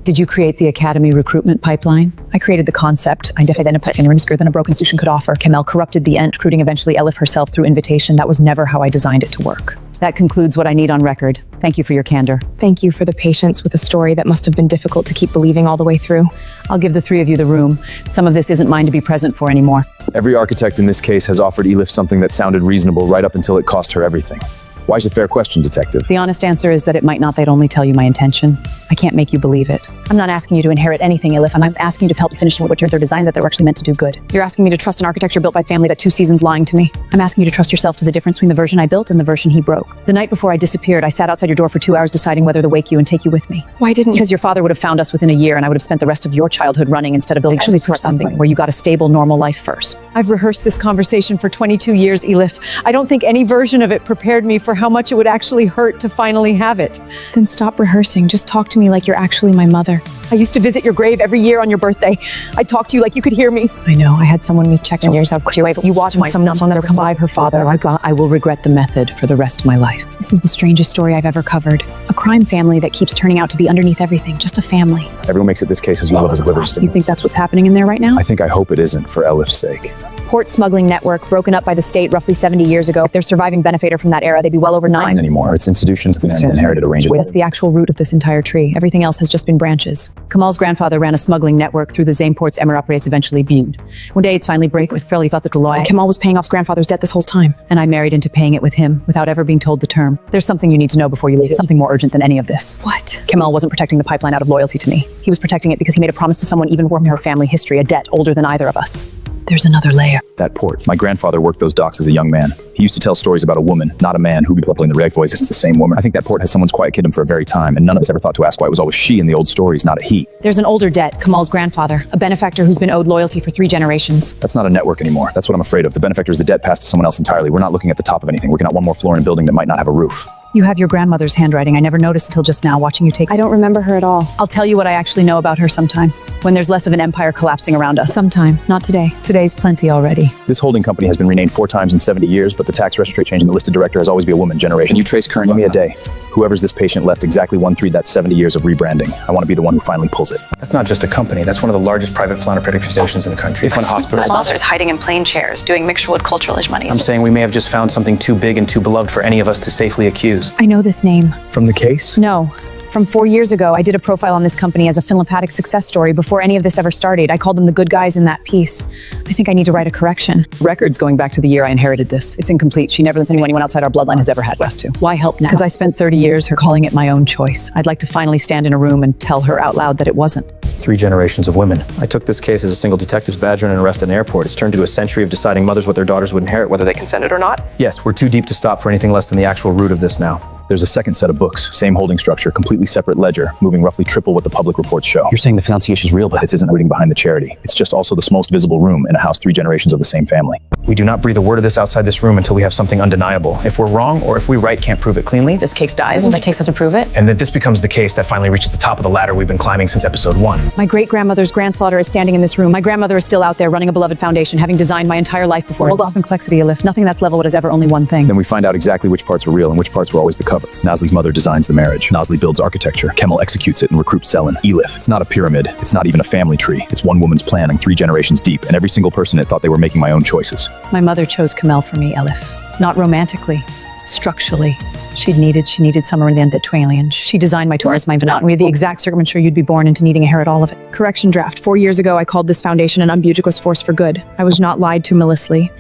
Did you create the academy recruitment pipeline? I created the concept. I then put in risker than a broken solution could offer. Kamel corrupted the end, recruiting eventually Elif herself through invitation. That was never how I designed it to work. That concludes what I need on record. Thank you for your candor. Thank you for the patience with a story that must have been difficult to keep believing all the way through. I'll give the three of you the room. Some of this isn't mine to be present for anymore. Every architect in this case has offered Elif something that sounded reasonable right up until it cost her everything. Why is a fair question, Detective? The honest answer is that it might not. They'd only tell you my intention. I can't make you believe it. I'm not asking you to inherit anything, Elif. I'm asking you to help finish what they're designed that they're actually meant to do good. You're asking me to trust an architecture built by family that 2 seasons lying to me. I'm asking you to trust yourself to the difference between the version I built and the version he broke. The night before I disappeared, I sat outside your door for 2 hours deciding whether to wake you and take you with me. Why didn't you? Because your father would have found us within a year and I would have spent the rest of your childhood running instead of building something where you got a stable, normal life first. I've rehearsed this conversation for 22 years, Elif. I don't think any version of it prepared me for how much it would actually hurt to finally have it. Then stop rehearsing. Just talk to me like you're actually my mother. I used to visit your grave every year on your birthday. I talked to you like you could hear me. I know. I had someone me check on yourself. You watch someone survive her father. I will regret the method for the rest of my life. This is the strangest story I've ever covered. A crime family that keeps turning out to be underneath everything. Just a family. Everyone makes it this case as well as deliveries. You think that's what's happening in there right now? I hope it isn't, for Elif's sake. Port smuggling network broken up by the state roughly 70 years ago. If they're surviving benefactor from that era, they'd be well over 9. Anymore. It's institutions and inherited a range of... That's the actual root of this entire tree. Everything else has just been branches. Kamal's grandfather ran a smuggling network through the Zaneport's Emirat eventually viewed. One day it's finally break with fairly law. Kamal was paying off his grandfather's debt this whole time. And I married into paying it with him without ever being told the term. There's something you need to know before you leave. Something more urgent than any of this. What? Kamal wasn't protecting the pipeline out of loyalty to me. He was protecting it because he made a promise to someone even from her family history, a debt older than either of us. There's another layer. That port. My grandfather worked those docks as a young man. He used to tell stories about a woman, not a man, who'd be playing the reg voice. It's the same woman. I think that port has someone's quiet kid him for a very time, and none of us ever thought to ask why it was always she in the old stories, not a he. There's an older debt, Kamal's grandfather, a benefactor who's been owed loyalty for 3 generations. That's not a network anymore. That's what I'm afraid of. The benefactor is the debt passed to someone else entirely. We're not looking at the top of anything. We're looking at one more floor in a building that might not have a roof. You have your grandmother's handwriting. I never noticed until just now watching you take... I don't remember her at all. I'll tell you what I actually know about her sometime. When there's less of an empire collapsing around us. Sometime. Not today. Today's plenty already. This holding company has been renamed 4 times in 70 years, but the tax registry change in the listed director has always been a woman generation. Can you trace current... Give me a day. Whoever's this patient left exactly 1/3 that 70 years of rebranding. I want to be the one who finally pulls it. That's not just a company. That's one of the largest private philanthropic organizations in the country. They fund hospitals. Mothers hiding in plane chairs, doing mixture-wood culturalist money. I'm saying we may have just found something too big and too beloved for any of us to safely accuse. I know this name. From the case? No. From 4 years ago, I did a profile on this company as a philanthropic success story before any of this ever started. I called them the good guys in that piece. I think I need to write a correction. Records going back to the year I inherited this. It's incomplete. She never listened to anyone outside our bloodline has ever had access to. Why help now? Because I spent 30 years her calling it my own choice. I'd like to finally stand in a room and tell her out loud that it wasn't. 3 generations of women. I took this case as a single detective's badger and an arrest at an airport. It's turned into a century of deciding mothers what their daughters would inherit, whether they consented or not. Yes, we're too deep to stop for anything less than the actual root of this now. There's a second set of books, same holding structure, completely separate ledger, moving roughly triple what the public reports show. You're saying the financiation is real, but it isn't rooting behind the charity. It's just also the most visible room in a house 3 generations of the same family. We do not breathe a word of this outside this room until we have something undeniable. If we're wrong, or if we right can't prove it cleanly, This case dies. Isn't that takes us to prove it? and that this becomes the case that finally reaches the top of the ladder we've been climbing since episode 1. My great-grandmother's grandslaughter is standing in this room. My grandmother is still out there running a beloved foundation, having designed my entire life before. Hold off complexity, Elif. Nothing that's level is ever only one thing. Then we find out exactly which parts were real and which parts were always the cover. Nazli's mother designs the marriage. Nazli builds architecture. Kemal executes it and recruits Selin. Elif. It's not a pyramid. It's not even a family tree. It's one woman's planning 3 generations deep, and every single person it thought they were making my own choices. My mother chose Kamel for me, Elif. Not romantically, structurally. She needed somewhere in the end that alien. She designed my tours, my vanot. We had the exact circumstance you'd be born into needing to inherit all of it. Correction draft. 4 years ago, I called this foundation an ubiquitous force for good. I was not lied to maliciously.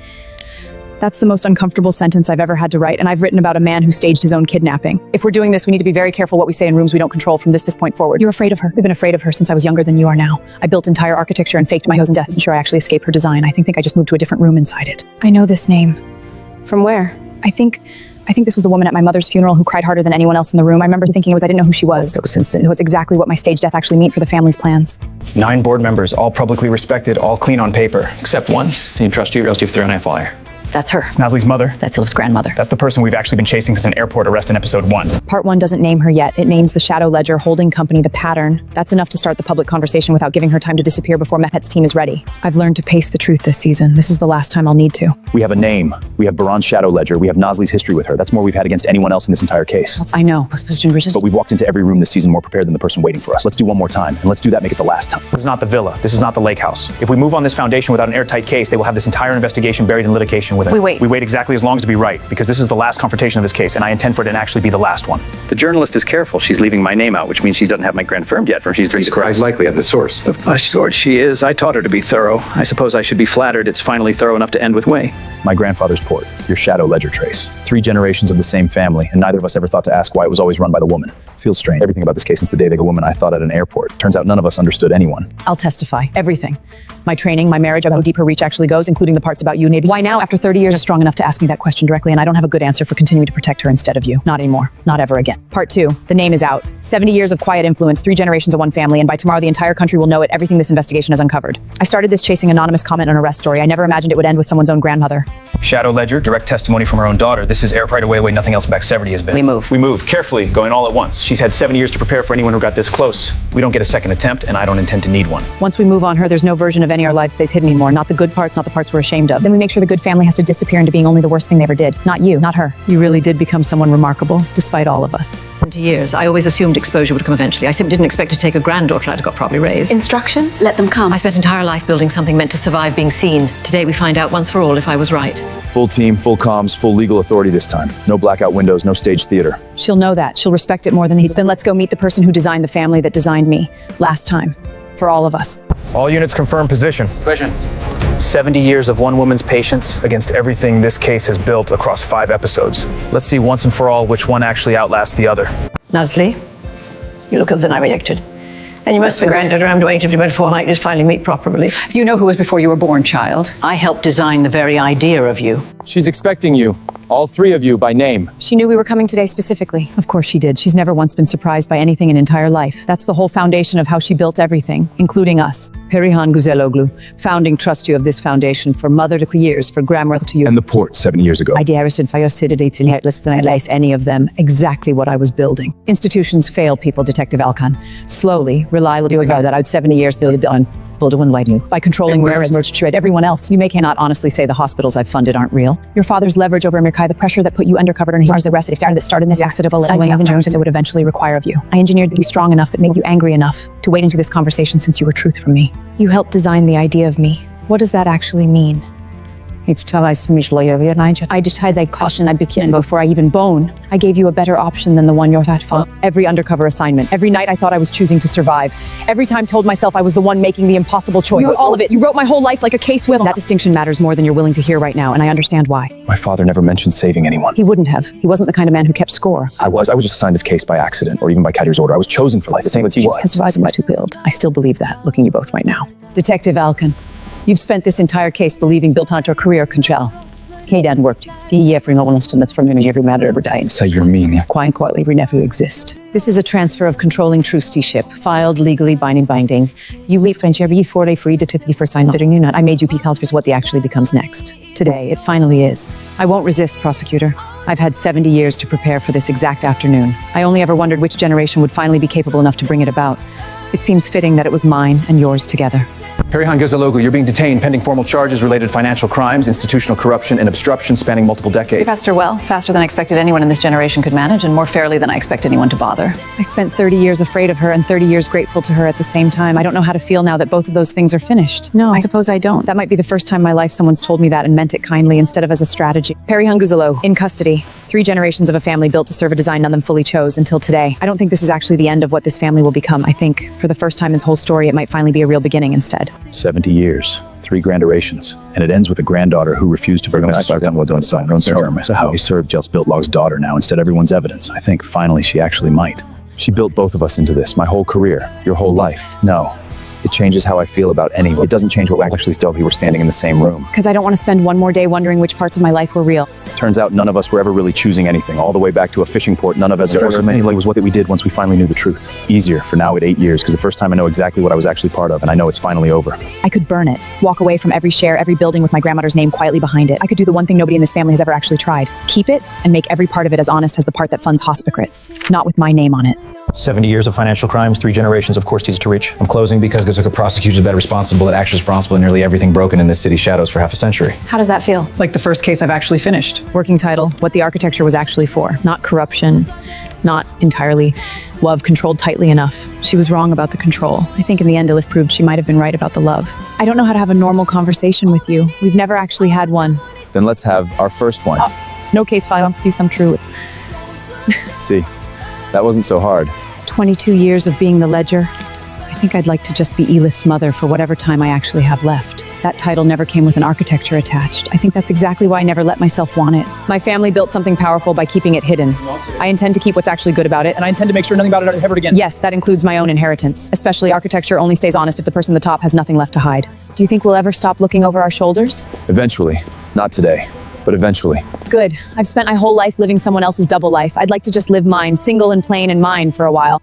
That's the most uncomfortable sentence I've ever had to write, and I've written about a man who staged his own kidnapping. If we're doing this, we need to be very careful what we say in rooms we don't control from this point forward. You're afraid of her. I've been afraid of her since I was younger than you are now. I built entire architecture and faked my own deaths to ensure I actually escaped her design. I think I just moved to a different room inside it. I know this name. From where? I think this was the woman at my mother's funeral who cried harder than anyone else in the room. I remember thinking I didn't know who she was. It was instant. It was exactly what my stage death actually meant for the family's plans. 9 board members, all publicly respected, all clean on paper. Except one. Didn't trust you, or else you've thrown a flyer. That's her. It's Nazli's mother. That's Elif's grandmother. That's the person we've actually been chasing since an airport arrest in episode 1. Part 1 doesn't name her yet. It names the Shadow Ledger holding company, the pattern. That's enough to start the public conversation without giving her time to disappear before Mehmet's team is ready. I've learned to pace the truth this season. This is the last time I'll need to. We have a name. We have Baran's Shadow Ledger. We have Nazli's history with her. That's more we've had against anyone else in this entire case. I know. But we've walked into every room this season more prepared than the person waiting for us. Let's do one more time, and let's do that make it the last time. This is not the villa. This is not the lake house. If we move on this foundation without an airtight case, they will have this entire investigation buried in litigation confrontation with it. We wait. We wait exactly as long as to be right, because this is the last confrontation of this case, and I intend for it to actually be the last one. The journalist is careful. She's leaving my name out, which means she doesn't have my grant confirmed yet. She's He's likely at the source. Of course she is. I taught her to be thorough. I suppose I should be flattered it's finally thorough enough to end with way. My grandfather's port, your shadow ledger trace. 3 generations of the same family, and neither of us ever thought to ask why it was always run by the woman. Feels strange. Everything about this case since the day they go woman I thought at an airport. Turns out none of us understood anyone. I'll testify. Everything. My training, my marriage, how deep her reach actually goes, including the parts about you, Navy. Why now, after 30 years, are strong enough to ask me that question directly, and I don't have a good answer for continuing to protect her instead of you. Not anymore. Not ever again. Part 2. The name is out. 70 years of quiet influence, 3 generations of one family, and by tomorrow the entire country will know it, everything this investigation has uncovered. I started this chasing anonymous comment on arrest story. I never imagined it would end with someone's own grandmother. Shadow ledger, direct testimony from her own daughter. This is air pride away, nothing else back 70 has been. We move. We move, carefully, going all at once. She's had 7 years to prepare for anyone who got this close. We don't get a second attempt, and I don't intend to need one. Once we move on her, there's no version of any of our lives stays hidden anymore. Not the good parts, not the parts we're ashamed of. Then we make sure the good family has to disappear into being only the worst thing they ever did. Not you, not her. You really did become someone remarkable, despite all of us. 20 years. I always assumed exposure would come eventually. I simply didn't expect to take a granddaughter out who got properly raised. Instructions? Let them come. I spent entire life building something meant to survive being seen. Today we find out once for all if I was right. Full team, full comms, full legal authority this time. No blackout windows, no stage theater. She'll know that. She'll respect it more than then let's go meet the person who designed the family that designed me. Last time. For all of us. All units confirm position. Question. 70 years of one woman's patience against everything this case has built across 5 episodes. Let's see once and for all which one actually outlasts the other. Nazli, you look other than I reacted. And you must have granddaughter. I'm waiting for about a fortnight to finally meet properly. You know who was before you were born, child. I helped design the very idea of you. She's expecting you. All 3 of you by name. She knew we were coming today specifically. Of course she did. She's never once been surprised by anything in entire life. That's the whole foundation of how she built everything, including us. Perihan Güzeloglu, founding trustee of this foundation for mother to years, for grammar to you. And the port 7 years ago. I daresn't less than I lace any of them. Exactly what I was building. Institutions fail people, Detective Alkan. Slowly, reliably doing that out 70 years build it done. By controlling where and merged tread everyone else. You cannot honestly say the hospitals I've funded aren't real. Your father's leverage over Mirkai, the pressure that put you undercover and his arrested that started this accident of it would eventually require of you. I engineered you strong enough that made you angry enough to wade into this conversation since you were truth from me. You helped design the idea of me. What does that actually mean? I decided I'd caution I'd begin before I even bone. I gave you a better option than the one you're that for. Every undercover assignment, every night I thought I was choosing to survive. Every time told myself I was the one making the impossible choice. All of it. You wrote my whole life like a case with. That distinction matters more than you're willing to hear right now, and I understand why. My father never mentioned saving anyone. He wouldn't have. He wasn't the kind of man who kept score. I was just assigned of case by accident, or even by Kadir's order. I was chosen for life, the same as he was. I still believe that, looking you both right now. Detective Alkan, you've spent this entire case believing built onto a career control. He didn't work. That's from every matter ever dying. Say you're mean. Quietly, we never exist. This is a transfer of controlling trusteeship, filed legally binding. You leave French every 4 day free to for sign. I made you peak for what the actually becomes next. Today, it finally is. I won't resist, prosecutor. I've had 70 years to prepare for this exact afternoon. I only ever wondered which generation would finally be capable enough to bring it about. It seems fitting that it was mine and yours together. Perihan Güzeloglu, you're being detained pending formal charges related to financial crimes, institutional corruption, and obstruction spanning multiple decades. You passed her well, faster than I expected anyone in this generation could manage, and more fairly than I expect anyone to bother. I spent 30 years afraid of her and 30 years grateful to her at the same time. I don't know how to feel now that both of those things are finished. No, I suppose I don't. That might be the first time in my life someone's told me that and meant it kindly instead of as a strategy. Perihan Güzeloglu, in custody. 3 generations of a family built to serve a design none of them fully chose until today. I don't think this is actually the end of what this family will become. I think, for the first time in this whole story, it might finally be a real beginning instead. 70 years, 3 granderations, and it ends with a granddaughter who refused to bring us So how he served Jel's built log's daughter now instead everyone's evidence. I think finally she actually might. She built both of us into this, my whole career, your whole life. No. It changes how I feel about anyone. It doesn't change what we actually still we were standing in the same room. Because I don't want to spend one more day wondering which parts of my life were real. Turns out none of us were ever really choosing anything. All the way back to a fishing port, none of us was what we did once we finally knew the truth. Easier for now at 8 years, because the first time I know exactly what I was actually part of, and I know it's finally over. I could burn it, walk away from every share, every building with my grandmother's name quietly behind it. I could do the one thing nobody in this family has ever actually tried. Keep it, and make every part of it as honest as the part that funds Hospicrit. Not with my name on it. 70 years of financial crimes, 3 generations of course teaser to reach. I'm closing because Gazuka prosecutors been responsible and actually responsible in nearly everything broken in this city's shadows for half a century. How does that feel? Like the first case I've actually finished. Working title, what the architecture was actually for. Not corruption, not entirely. Love controlled tightly enough. She was wrong about the control. I think in the end, Elif proved she might have been right about the love. I don't know how to have a normal conversation with you. We've never actually had one. Then let's have our first one. No case file. Do some true. See, that wasn't so hard. 22 years of being the ledger. I think I'd like to just be Elif's mother for whatever time I actually have left. That title never came with an architecture attached. I think that's exactly why I never let myself want it. My family built something powerful by keeping it hidden. I intend to keep what's actually good about it, and I intend to make sure nothing about it ever again. Yes, that includes my own inheritance. Especially architecture only stays honest if the person at the top has nothing left to hide. Do you think we'll ever stop looking over our shoulders? Eventually. Not today, but eventually. Good. I've spent my whole life living someone else's double life. I'd like to just live mine, single and plain and mine for a while.